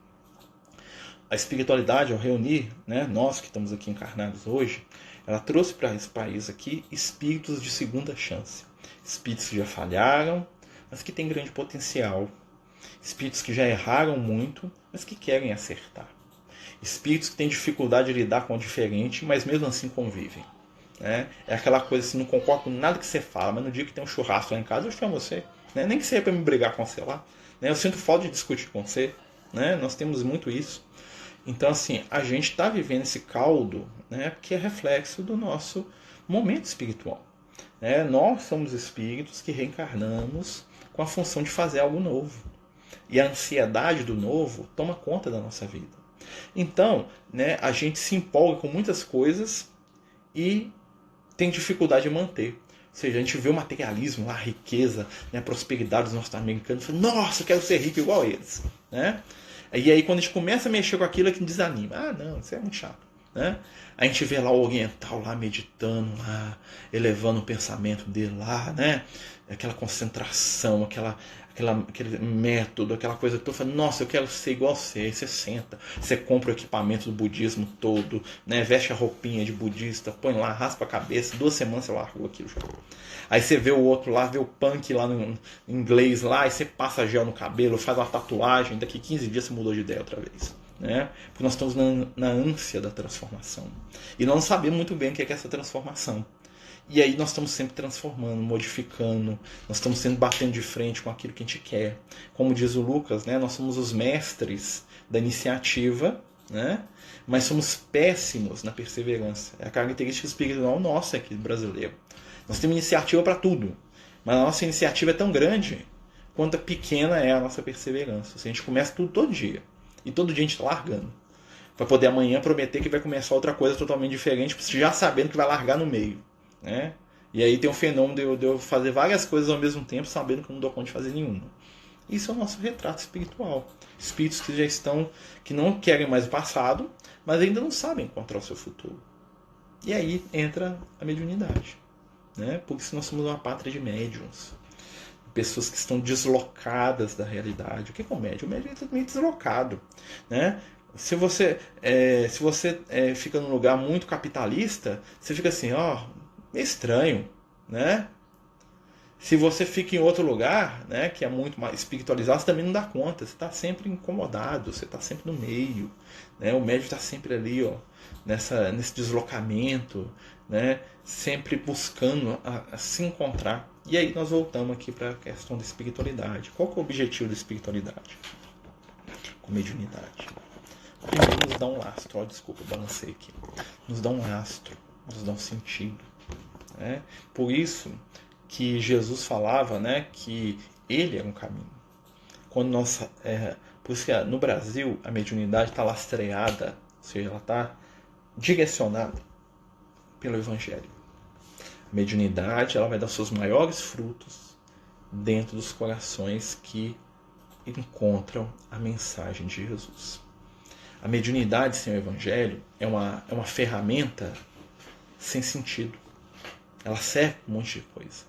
A espiritualidade, ao reunir, né, nós que estamos aqui encarnados hoje, ela trouxe para esse país aqui espíritos de segunda chance. Espíritos que já falharam, mas que têm grande potencial. Espíritos que já erraram muito, mas que querem acertar. Espíritos que têm dificuldade de lidar com o diferente, mas mesmo assim convivem. Né? É aquela coisa assim, não concordo com nada que você fala, mas no dia que tem um churrasco lá em casa, eu chamo você. Né? Nem que seja para me brigar com você lá. Né? Eu sinto falta de discutir com você. Né? Nós temos muito isso. Então, assim, a gente está vivendo esse caldo, né, que é reflexo do nosso momento espiritual. Né? Nós somos espíritos que reencarnamos com a função de fazer algo novo. E a ansiedade do novo toma conta da nossa vida. Então, né, a gente se empolga com muitas coisas e tem dificuldade de manter. Ou seja, a gente vê o materialismo lá, a riqueza, né, a prosperidade dos norte-americanos, e fala: nossa, eu quero ser rico igual eles. Né? E aí quando a gente começa a mexer com aquilo, é que desanima. Ah, não, isso é muito chato. Né? A gente vê lá o oriental lá meditando, lá, elevando o pensamento dele lá, né? Aquela concentração, aquele método, aquela coisa toda. Fala: nossa, eu quero ser igual você. Aí você senta, você compra o equipamento do budismo todo, né? Veste a roupinha de budista, põe lá, raspa a cabeça, 2 semanas você largou aquilo já. Aí você vê o outro lá, vê o punk lá no inglês lá, aí você passa gel no cabelo, faz uma tatuagem, daqui 15 dias você mudou de ideia outra vez. Né? Porque nós estamos na ânsia da transformação. E nós não sabemos muito bem o que é essa transformação. E aí nós estamos sempre transformando, modificando, nós estamos sempre batendo de frente com aquilo que a gente quer. Como diz o Lucas, né? Nós somos os mestres da iniciativa, né? Mas somos péssimos na perseverança. É a característica espiritual nossa aqui, brasileiro. Nós temos iniciativa para tudo, mas a nossa iniciativa é tão grande quanto pequena é a nossa perseverança. Se a gente começa tudo todo dia, e todo dia a gente está largando, para poder amanhã prometer que vai começar outra coisa totalmente diferente, já sabendo que vai largar no meio. Né? E aí tem um fenômeno de eu fazer várias coisas ao mesmo tempo, sabendo que eu não dou conta de fazer nenhuma. Isso é o nosso retrato espiritual. Espíritos que já estão, que não querem mais o passado, mas ainda não sabem encontrar o seu futuro. E aí entra a mediunidade. Né? Porque nós somos uma pátria de médiuns. Pessoas que estão deslocadas da realidade. O que é o médium? O médium é totalmente deslocado. Né? Se você fica num lugar muito capitalista, você fica assim, ó, meio estranho, né? Se você fica em outro lugar, né, que é muito mais espiritualizado, você também não dá conta. Você está sempre incomodado, você está sempre no meio. Né? O médium está sempre ali, ó, nesse deslocamento, né? Sempre buscando a se encontrar. E aí nós voltamos aqui para a questão da espiritualidade. Qual que é o objetivo da espiritualidade? Com mediunidade. Primeiro nos dá um lastro. Desculpa, balancei aqui. Nos dá um lastro, nos dá um sentido. Né? Por isso que Jesus falava, né, que ele era um caminho. Por isso que no Brasil a mediunidade está lastreada, ou seja, ela está direcionada pelo Evangelho. A mediunidade ela vai dar seus maiores frutos dentro dos corações que encontram a mensagem de Jesus. A mediunidade sem o Evangelho é uma ferramenta sem sentido. Ela serve para um monte de coisa,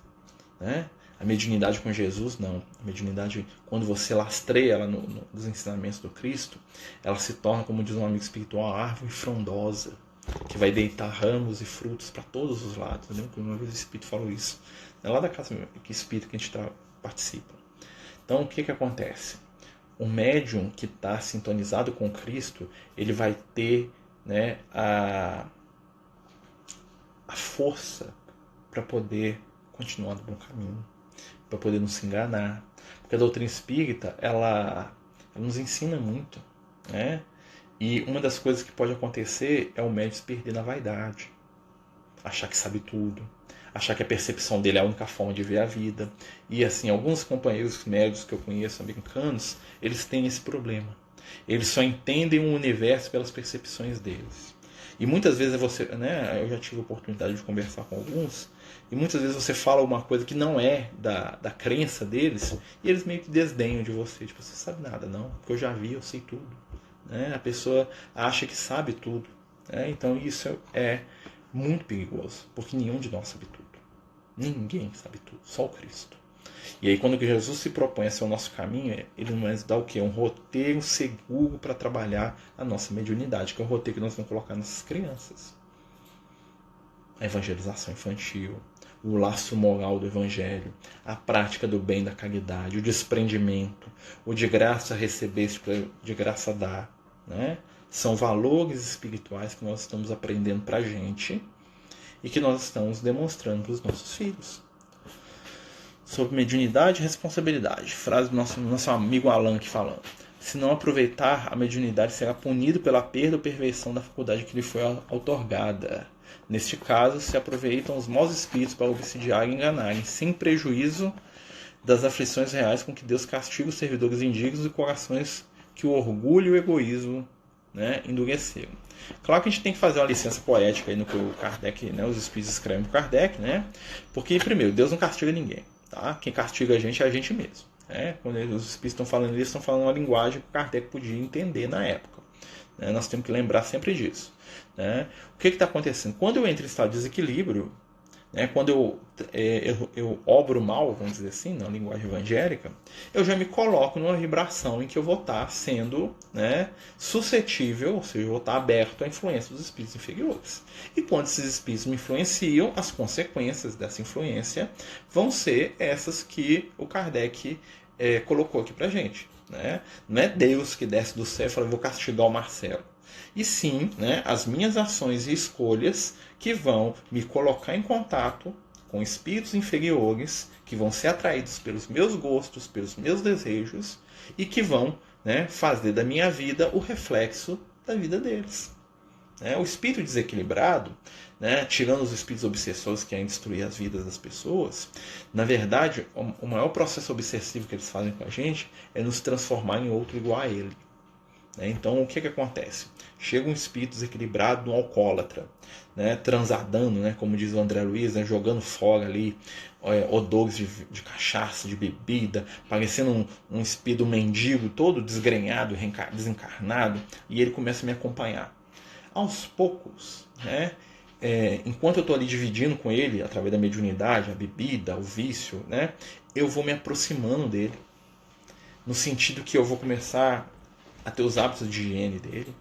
né? A mediunidade com Jesus, não. A mediunidade, quando você lastreia ela nos ensinamentos do Cristo, ela se torna, como diz um amigo espiritual, uma árvore frondosa, que vai deitar ramos e frutos para todos os lados. Lembra que uma vez o Espírito falou isso? É lá da casa que espírita que a gente participa. Então, o que acontece? O médium que está sintonizado com Cristo, ele vai ter, né, a força para poder continuar no bom caminho, para poder não se enganar. Porque a doutrina espírita, ela nos ensina muito, né? E uma das coisas que pode acontecer é o médium se perder na vaidade, achar que sabe tudo, achar que a percepção dele é a única forma de ver a vida. E assim, alguns companheiros médios que eu conheço, americanos, eles têm esse problema. Eles só entendem o universo pelas percepções deles. E muitas vezes você, né, eu já tive a oportunidade de conversar com alguns, e muitas vezes você fala uma coisa que não é da crença deles, e eles meio que desdenham de você. Tipo, você sabe nada, não, porque eu já vi, eu sei tudo. Né? A pessoa acha que sabe tudo. Né? Então isso é muito perigoso, porque nenhum de nós sabe tudo. Ninguém sabe tudo, só o Cristo. E aí quando Jesus se propõe a ser o nosso caminho, ele nos dá o quê? Um roteiro seguro para trabalhar a nossa mediunidade, que é o roteiro que nós vamos colocar nessas crianças. A evangelização infantil, o laço moral do evangelho, a prática do bem, da caridade, o desprendimento, o de graça receber, de graça dar. Né? São valores espirituais que nós estamos aprendendo para a gente e que nós estamos demonstrando para os nossos filhos. Sobre mediunidade e responsabilidade. Frase do nosso amigo Allan que falando. Se não aproveitar, a mediunidade será punido pela perda ou perversão da faculdade que lhe foi outorgada. Neste caso, se aproveitam os maus espíritos para obsidiar e enganarem, sem prejuízo das aflições reais com que Deus castiga os servidores indignos e corações que o orgulho e o egoísmo, né, endureceram. Claro que a gente tem que fazer uma licença poética aí no que o Kardec, né, os espíritos escrevem para Kardec, né? Porque, primeiro, Deus não castiga ninguém. Tá? Quem castiga a gente é a gente mesmo. Né? Quando os espíritos estão falando isso, estão falando uma linguagem que o Kardec podia entender na época. Né? Nós temos que lembrar sempre disso. Né? O que está acontecendo? Quando eu entro em estado de desequilíbrio, né, quando eu obro mal, vamos dizer assim, na linguagem evangélica, eu já me coloco numa vibração em que eu vou estar sendo, né, suscetível, ou seja, eu vou estar aberto à influência dos espíritos inferiores. E quando esses espíritos me influenciam, as consequências dessa influência vão ser essas que o Kardec colocou aqui pra gente. Né? Não é Deus que desce do céu e fala, vou castigar o Marcelo. E sim, né, as minhas ações e escolhas que vão me colocar em contato com espíritos inferiores, que vão ser atraídos pelos meus gostos, pelos meus desejos, e que vão, né, fazer da minha vida o reflexo da vida deles. Né? O espírito desequilibrado, né, tirando os espíritos obsessores que querem destruir as vidas das pessoas, na verdade, o maior processo obsessivo que eles fazem com a gente é nos transformar em outro igual a ele. Então, o que acontece? Chega um espírito desequilibrado, um alcoólatra, né, transadando, né, como diz o André Luiz, né, jogando fora ali odores de cachaça, de bebida, parecendo um espírito mendigo, todo desgrenhado, desencarnado, e ele começa a me acompanhar. Aos poucos, né, enquanto eu estou ali dividindo com ele, através da mediunidade, a bebida, o vício, né, eu vou me aproximando dele, no sentido que eu vou começar a ter os hábitos de higiene dele,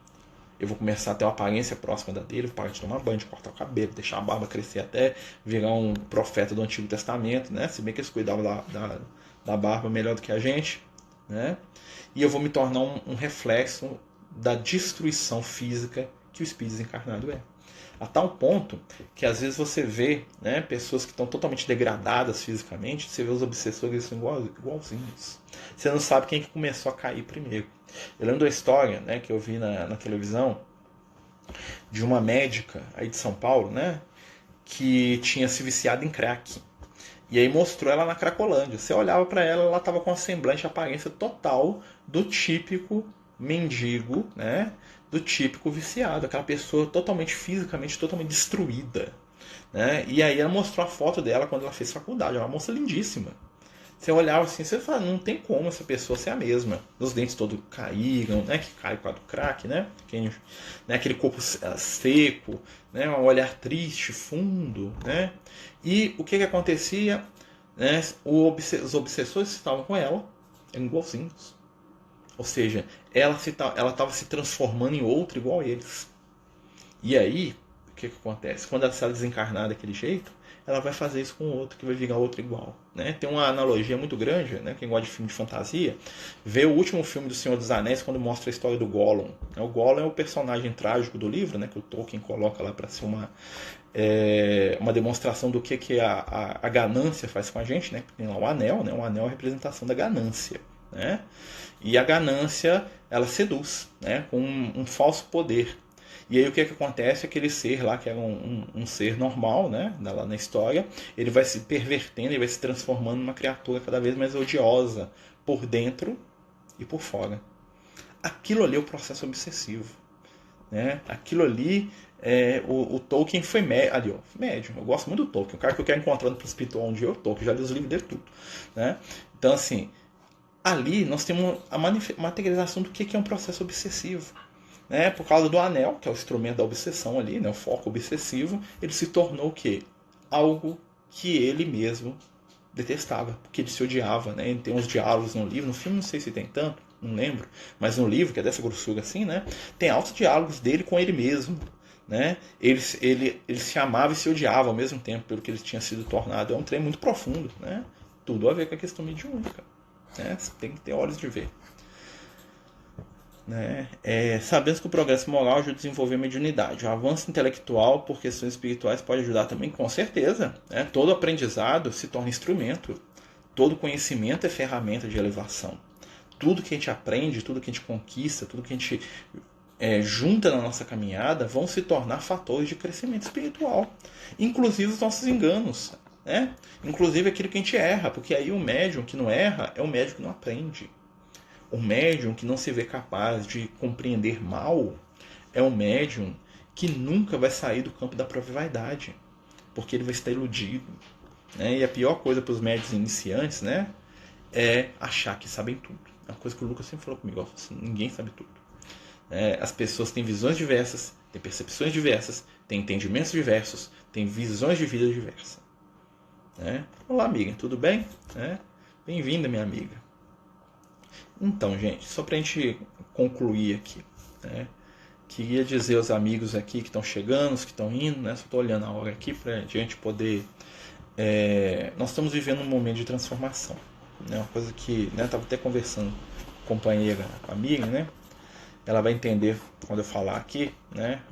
eu vou começar a ter uma aparência próxima da dele, vou parar de tomar banho, de cortar o cabelo, deixar a barba crescer até virar um profeta do Antigo Testamento, né? Se bem que eles cuidavam da barba melhor do que a gente, né? E eu vou me tornar um reflexo da destruição física que o espírito desencarnado é. A tal ponto que às vezes você vê, né, pessoas que estão totalmente degradadas fisicamente, você vê os obsessores, eles são igualzinhos. Você não sabe quem que começou a cair primeiro. Eu lembro da história, né, que eu vi na televisão de uma médica aí de São Paulo, né, que tinha se viciado em crack. E aí mostrou ela na Cracolândia. Você olhava para ela, ela estava com a semblante, a aparência total do típico mendigo, né? Do típico viciado, aquela pessoa totalmente fisicamente, totalmente destruída, né? E aí ela mostrou a foto dela quando ela fez faculdade, uma moça lindíssima. Você olhava assim, você fala, não tem como essa pessoa ser a mesma. Os dentes todos caíram, né? Que cai por causa do crack, né? Né? Aquele corpo seco, né? Um olhar triste, fundo, né? E o que acontecia? Né? Os obsessores que estavam com ela eram igualzinhos. Ou seja, ela estava se transformando em outra igual a eles. E aí, o que acontece? Quando ela está desencarnada daquele jeito, ela vai fazer isso com o outro, que vai virar outro igual. Né? Tem uma analogia muito grande, né? Quem gosta de filme de fantasia, vê o último filme do Senhor dos Anéis, quando mostra a história do Gollum. O Gollum é o personagem trágico do livro, né? Que o Tolkien coloca lá para ser uma demonstração do que a ganância faz com a gente. Né? Tem lá o anel, né? O anel é a representação da ganância. Né? E a ganância, ela seduz, né? Com um falso poder. E aí o que acontece? Aquele ser lá, que era um ser normal, né? Lá na história, ele vai se pervertendo e vai se transformando numa criatura cada vez mais odiosa, por dentro e por fora. Aquilo ali é o processo obsessivo. Né? Aquilo ali, o Tolkien foi médium. Eu gosto muito do Tolkien. O cara que eu quero encontrar no espiritual um dia é o Tolkien. Já li os livros dele tudo. Né? Então, assim, ali nós temos a materialização do que é um processo obsessivo. Né? Por causa do anel, que é o instrumento da obsessão ali, né? O foco obsessivo, ele se tornou o quê? Algo que ele mesmo detestava, porque ele se odiava. Né? Ele tem uns diálogos no livro, no filme não sei se tem tanto, não lembro, mas no livro, que é dessa grossura assim, né? Tem altos diálogos dele com ele mesmo. Né? Ele se amava e se odiava ao mesmo tempo pelo que ele tinha sido tornado. É um trem muito profundo. Né? Tudo a ver com a questão mediúnica. Né? Você tem que ter olhos de ver. Né? Sabemos que o progresso moral ajuda a desenvolver a mediunidade. O avanço intelectual por questões espirituais pode ajudar também, com certeza. Né? Todo aprendizado se torna instrumento. Todo conhecimento é ferramenta de elevação. Tudo que a gente aprende, tudo que a gente conquista, tudo que a gente junta na nossa caminhada vão se tornar fatores de crescimento espiritual. Inclusive os nossos enganos. Né? Inclusive aquilo que a gente erra. Porque aí o médium que não erra é o médium que não aprende. O médium que não se vê capaz de compreender mal é um médium que nunca vai sair do campo da própria vaidade, porque ele vai estar iludido. Né? E a pior coisa para os médiums iniciantes, né, é achar que sabem tudo. É uma coisa que o Lucas sempre falou comigo, assim, ninguém sabe tudo. As pessoas têm visões diversas, têm percepções diversas, têm entendimentos diversos, têm visões de vida diversas. Né? Olá, amiga, tudo bem? Bem-vinda, minha amiga. Então, gente, só para a gente concluir aqui, né? Queria dizer aos amigos aqui que estão chegando, os que estão indo, né? Só estou olhando a hora aqui para a gente poder... nós estamos vivendo um momento de transformação. Né? Uma coisa que... Estava até conversando com a companheira, com a amiga, né? Ela vai entender quando eu falar aqui, né?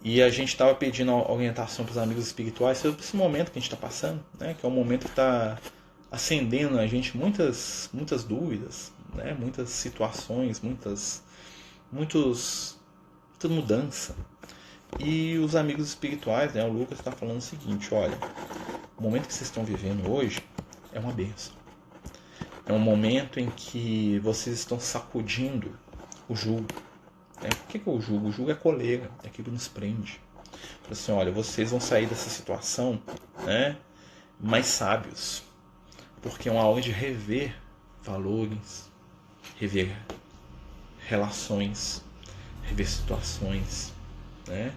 E a gente estava pedindo orientação para os amigos espirituais sobre esse momento que a gente está passando, né? Que é um momento que está acendendo na gente muitas dúvidas, né? Muitas situações, muita mudança. E os amigos espirituais, né? O Lucas está falando o seguinte: olha, o momento que vocês estão vivendo hoje é uma bênção. É um momento em que vocês estão sacudindo o jugo. O que é o jugo? O jugo é a coleira, é aquilo que nos prende. Assim, olha, vocês vão sair dessa situação, né, mais sábios. Porque é uma hora de rever valores, rever relações, rever situações. Né?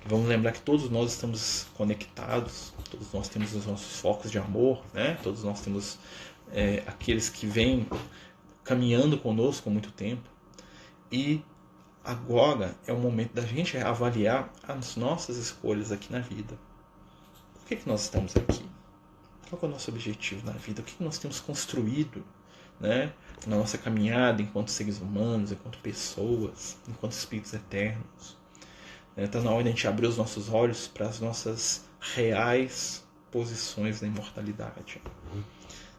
Vamos lembrar que todos nós estamos conectados, todos nós temos os nossos focos de amor, né? Todos nós temos aqueles que vêm caminhando conosco há muito tempo. E agora é o momento da gente avaliar as nossas escolhas aqui na vida. Por que nós estamos aqui? Qual é o nosso objetivo na vida? O que nós temos construído, né, na nossa caminhada enquanto seres humanos, enquanto pessoas, enquanto espíritos eternos? Está na hora de a gente abrir os nossos olhos para as nossas reais posições na imortalidade.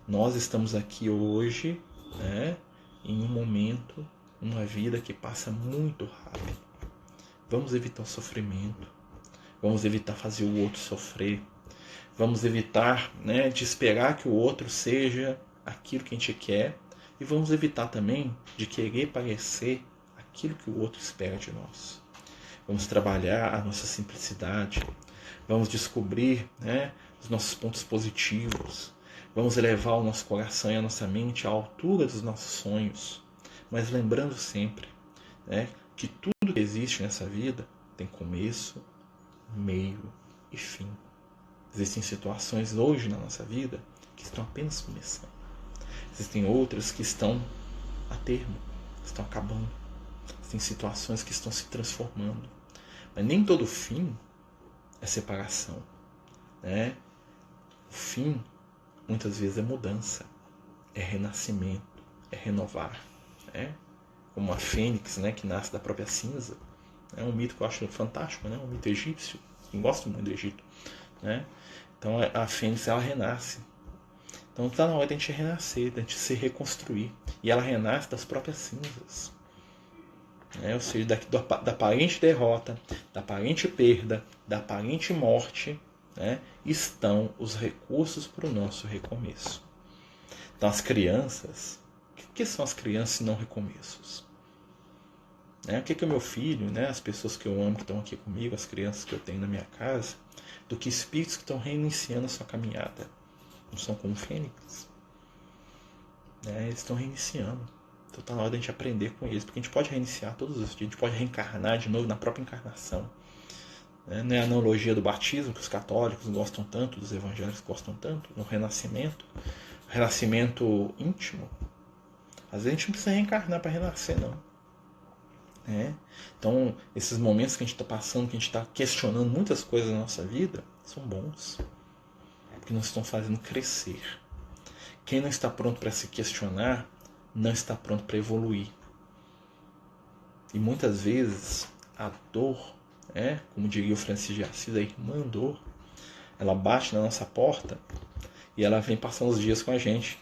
Nós estamos aqui hoje, né, em um momento, uma vida que passa muito rápido. Vamos evitar o sofrimento. Vamos evitar fazer o outro sofrer. Vamos evitar, né, de esperar que o outro seja aquilo que a gente quer. E vamos evitar também de querer parecer aquilo que o outro espera de nós. Vamos trabalhar a nossa simplicidade. Vamos descobrir, né, os nossos pontos positivos. Vamos elevar o nosso coração e a nossa mente à altura dos nossos sonhos. Mas lembrando sempre, né, que tudo que existe nessa vida tem começo, meio e fim. Existem situações hoje na nossa vida que estão apenas começando. Existem outras que estão a termo, estão acabando. Existem situações que estão se transformando. Mas nem todo fim é separação, né? O fim, muitas vezes, é mudança, é renascimento, é renovar, né? Como a fênix, né, que nasce da própria cinza. É um mito que eu acho fantástico, né? Um mito egípcio. Eu gosto muito do Egito, né? Então a fênix, ela renasce. Então está na hora de a gente renascer, de a gente se reconstruir. E ela renasce das próprias cinzas. Ou seja, da aparente derrota, da aparente perda, da aparente morte, né, estão os recursos para o nosso recomeço. Então as crianças, o que são as crianças se não recomeços? O que é o meu filho, né, as pessoas que eu amo que estão aqui comigo, as crianças que eu tenho na minha casa, do que espíritos que estão reiniciando a sua caminhada? Não são como fênix. Eles estão reiniciando. Então está na hora de a gente aprender com eles, porque a gente pode reiniciar todos os dias, a gente pode reencarnar de novo na própria encarnação. Não é a analogia do batismo que os católicos gostam tanto, dos evangélicos gostam tanto, no renascimento íntimo. Às vezes a gente não precisa reencarnar para renascer, não. Então, esses momentos que a gente está passando, que a gente está questionando muitas coisas na nossa vida, são bons, porque nos estão fazendo crescer. Quem não está pronto para se questionar, não está pronto para evoluir. E muitas vezes a dor, como diria o Francisco de Assis, a irmã dor, ela bate na nossa porta e ela vem passando os dias com a gente.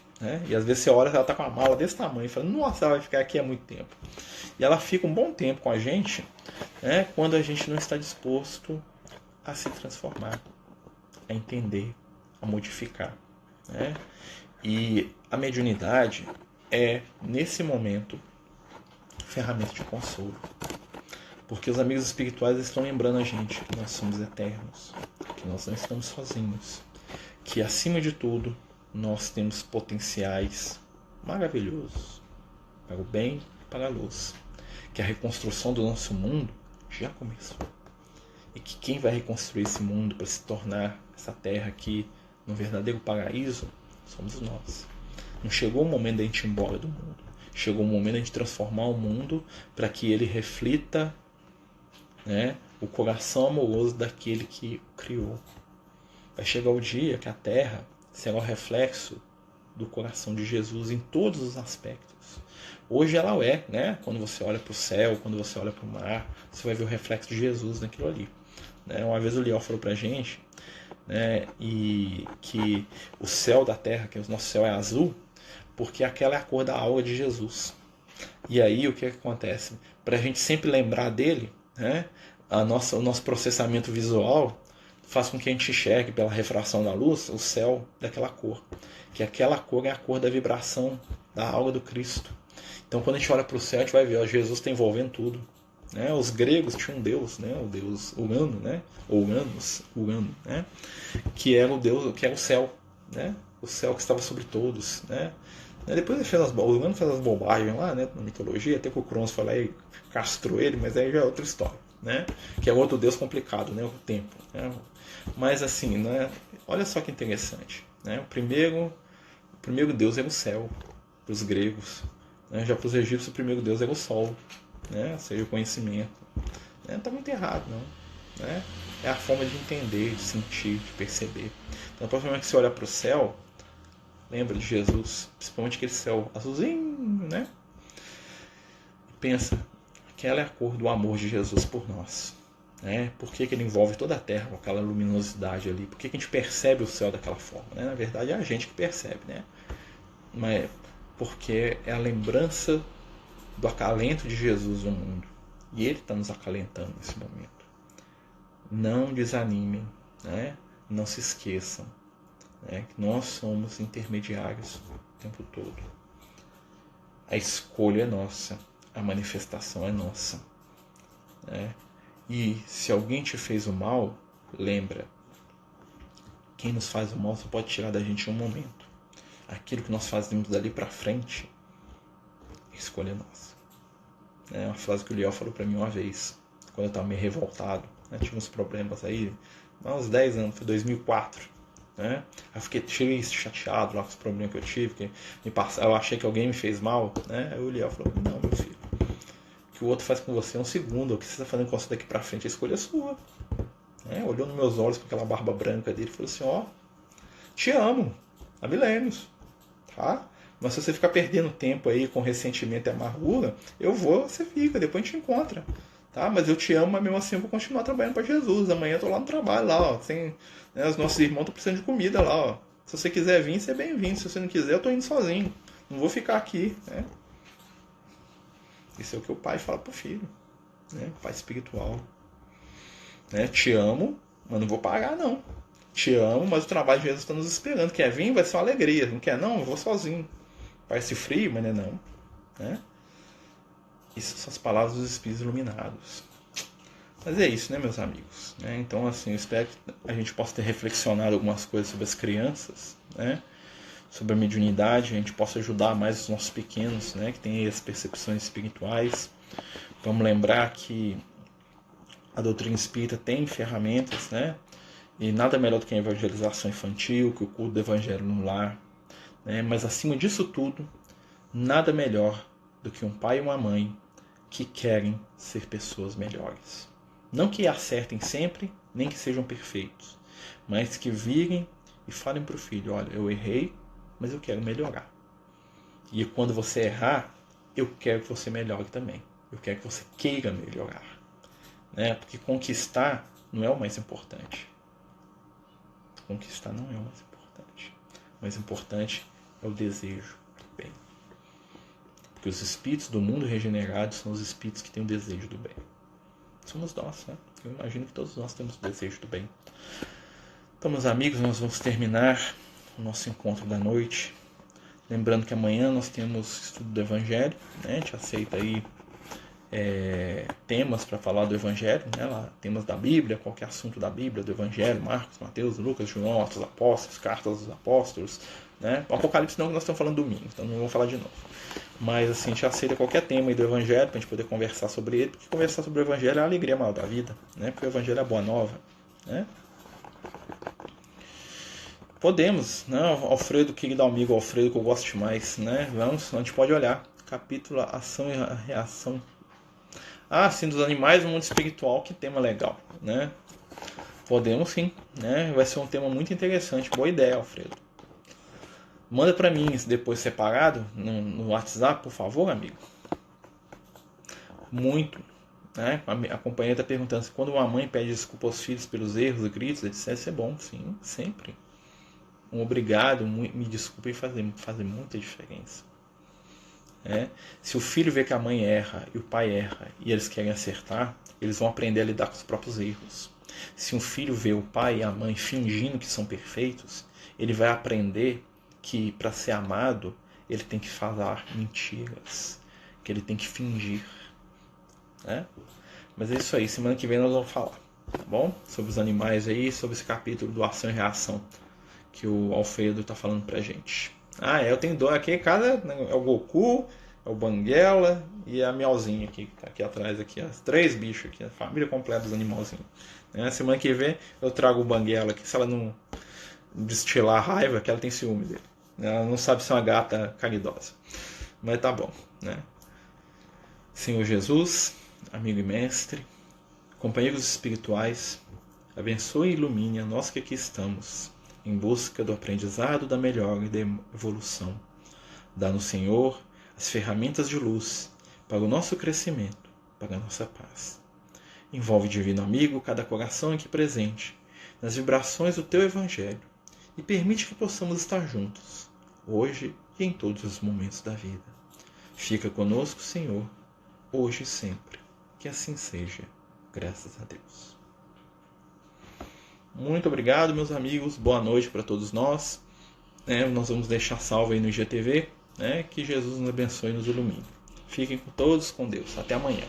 E às vezes você olha, ela está com uma mala desse tamanho e fala, nossa, ela vai ficar aqui há muito tempo. E ela fica um bom tempo com a gente, quando a gente não está disposto a se transformar, a entender, a modificar. E a mediunidade é, nesse momento, ferramenta de consolo. Porque os amigos espirituais estão lembrando a gente que nós somos eternos, que nós não estamos sozinhos, que acima de tudo nós temos potenciais maravilhosos para o bem e para a luz, que a reconstrução do nosso mundo já começou e que quem vai reconstruir esse mundo para se tornar essa terra aqui um verdadeiro paraíso somos nós. Não chegou o momento de a gente ir embora do mundo, chegou o momento de a gente transformar o mundo para que ele reflita, o coração amoroso daquele que o criou. Vai chegar o dia que a terra será o reflexo do coração de Jesus em todos os aspectos. Hoje ela é, quando você olha para o céu, quando você olha para o mar, você vai ver o reflexo de Jesus naquilo ali. Uma vez o Liel falou para a gente, e que o céu da terra, que o nosso céu é azul, porque aquela é a cor da aura de Jesus. E aí o que acontece? Para a gente sempre lembrar dele, o nosso processamento visual faz com que a gente enxergue pela refração da luz o céu daquela cor. Que aquela cor é a cor da vibração da aura do Cristo. Então quando a gente olha para o céu, a gente vai ver, Jesus está envolvendo tudo. Os gregos tinham um deus, o deus Urano, ou Urano, que era o deus, que era o céu, o céu que estava sobre todos. Depois o Urano fez as bobagens lá, na mitologia, até que o Cronos foi lá e castrou ele, mas aí já é outra história, que é outro deus complicado, o tempo. Mas assim, olha só que interessante, o primeiro deus era o céu, para os gregos. Já para os egípcios, o primeiro deus era o sol, ou seja, o conhecimento. Não está muito errado, não. É a forma de entender, de sentir, de perceber. Então, a partir do momento que você olha para o céu, lembra de Jesus, principalmente aquele céu azulzinho, e pensa, aquela é a cor do amor de Jesus por nós. Por que ele envolve toda a terra com aquela luminosidade ali? Por que a gente percebe o céu daquela forma? Na verdade, é a gente que percebe, mas porque é a lembrança do acalento de Jesus no mundo. E ele está nos acalentando nesse momento. Não desanimem, Não se esqueçam, né, que nós somos intermediários o tempo todo. A escolha é nossa, a manifestação é nossa, né? E se alguém te fez o mal, lembra, quem nos faz o mal só pode tirar da gente em um momento. Aquilo que nós fazemos dali pra frente, a escolha é nossa. É uma frase que o Liel falou pra mim uma vez, quando eu estava meio revoltado, né? Tive uns problemas aí, há uns 10 anos, foi 2004, né? Eu fiquei triste, chateado lá com os problemas que eu tive, que eu achei que alguém me fez mal, né? Aí o Liel falou, não, meu filho, o que o outro faz com você é um segundo, o que você está fazendo com você daqui pra frente, a escolha é sua. Olhou nos meus olhos com aquela barba branca dele e falou assim, ó, te amo, há milênios, tá? Mas se você ficar perdendo tempo aí com ressentimento e amargura, eu vou, você fica, depois a gente encontra. Tá? Mas eu te amo, mas mesmo assim eu vou continuar trabalhando para Jesus. Amanhã eu tô lá no trabalho, lá, ó. Sem, né, os nossos irmãos estão precisando de comida lá, ó. Se você quiser vir, você é bem-vindo. Se você não quiser, eu tô indo sozinho. Não vou ficar aqui, né? Isso é o que o pai fala pro filho, né? Pai espiritual. Né? Te amo, mas não vou pagar, não. Te amo, mas o trabalho de Jesus está nos esperando. Quer vir, vai ser uma alegria. Não quer, não? Eu vou sozinho. Parece frio, mas não. Né? Isso são as palavras dos Espíritos Iluminados. Mas é isso, né, meus amigos? Então, assim, eu espero que a gente possa ter reflexionado algumas coisas sobre as crianças, né? Sobre a mediunidade, a gente possa ajudar mais os nossos pequenos, né? Que têm as percepções espirituais. Vamos lembrar que a doutrina espírita tem ferramentas, né? E nada melhor do que a evangelização infantil, que o culto do evangelho no lar. Né? Mas, acima disso tudo, nada melhor do que um pai e uma mãe que querem ser pessoas melhores. Não que acertem sempre, nem que sejam perfeitos, mas que virem e falem para o filho, olha, eu errei, mas eu quero melhorar. E quando você errar, eu quero que você melhore também. Eu quero que você queira melhorar. Né? Porque conquistar não é o mais importante. Conquistar não é o mais importante. O mais importante é o desejo do bem. Porque os espíritos do mundo regenerado são os espíritos que têm o desejo do bem. Somos nós, né? Eu imagino que todos nós temos o desejo do bem. Então, meus amigos, nós vamos terminar o nosso encontro da noite. Lembrando que amanhã nós temos estudo do Evangelho, né? A gente aceita aí temas para falar do Evangelho, né? Lá, temas da Bíblia, qualquer assunto da Bíblia, do Evangelho, Marcos, Mateus, Lucas, João, Atos dos Apóstolos, Cartas dos Apóstolos, né? O Apocalipse não, nós estamos falando domingo, então não vou falar de novo. Mas assim, a gente aceita qualquer tema aí do Evangelho para a gente poder conversar sobre ele, porque conversar sobre o Evangelho é a alegria maior da vida, né? Porque o Evangelho é a boa nova, né? Podemos, né? Alfredo, querido amigo Alfredo, que eu gosto demais, né? Vamos, a gente pode olhar. Capítulo Ação e Reação. Ah, sim, dos animais no mundo espiritual, que tema legal, né? Podemos sim, né? Vai ser um tema muito interessante. Boa ideia, Alfredo. Manda para mim depois separado no WhatsApp, por favor, amigo. Muito. Né? A companheira está perguntando se quando uma mãe pede desculpa aos filhos pelos erros, gritos, etc. Isso é bom, sim, sempre. Um obrigado, me desculpe, fazer muita diferença. Se o filho vê que a mãe erra e o pai erra e eles querem acertar, eles vão aprender a lidar com os próprios erros. Se um filho vê o pai e a mãe fingindo que são perfeitos, ele vai aprender que para ser amado ele tem que falar mentiras, que ele tem que fingir. Né? Mas é isso aí, semana que vem nós vamos falar, tá bom? Sobre os animais aí, sobre esse capítulo do Ação e Reação que o Alfredo tá falando pra gente. Eu tenho dois aqui, cada é o Goku, é o Banguela e a Miauzinha aqui, que tá aqui atrás, aqui, as 3 bichos aqui, a família completa dos animalzinhos. Semana que vem eu trago o Banguela aqui, se ela não destilar raiva, que ela tem ciúme dele. Ela não sabe ser uma gata caridosa. Mas tá bom, né? Senhor Jesus, amigo e mestre, companheiros espirituais, abençoe e ilumine a nós que aqui estamos, em busca do aprendizado, da melhora e da evolução. Dá-nos, Senhor, as ferramentas de luz para o nosso crescimento, para a nossa paz. Envolve, divino amigo, cada coração aqui presente, nas vibrações do Teu Evangelho, e permite que possamos estar juntos, hoje e em todos os momentos da vida. Fica conosco, Senhor, hoje e sempre. Que assim seja, graças a Deus. Muito obrigado, meus amigos. Boa noite para todos nós. Nós vamos deixar salvo aí no IGTV. Que Jesus nos abençoe e nos ilumine. Fiquem com todos, com Deus. Até amanhã.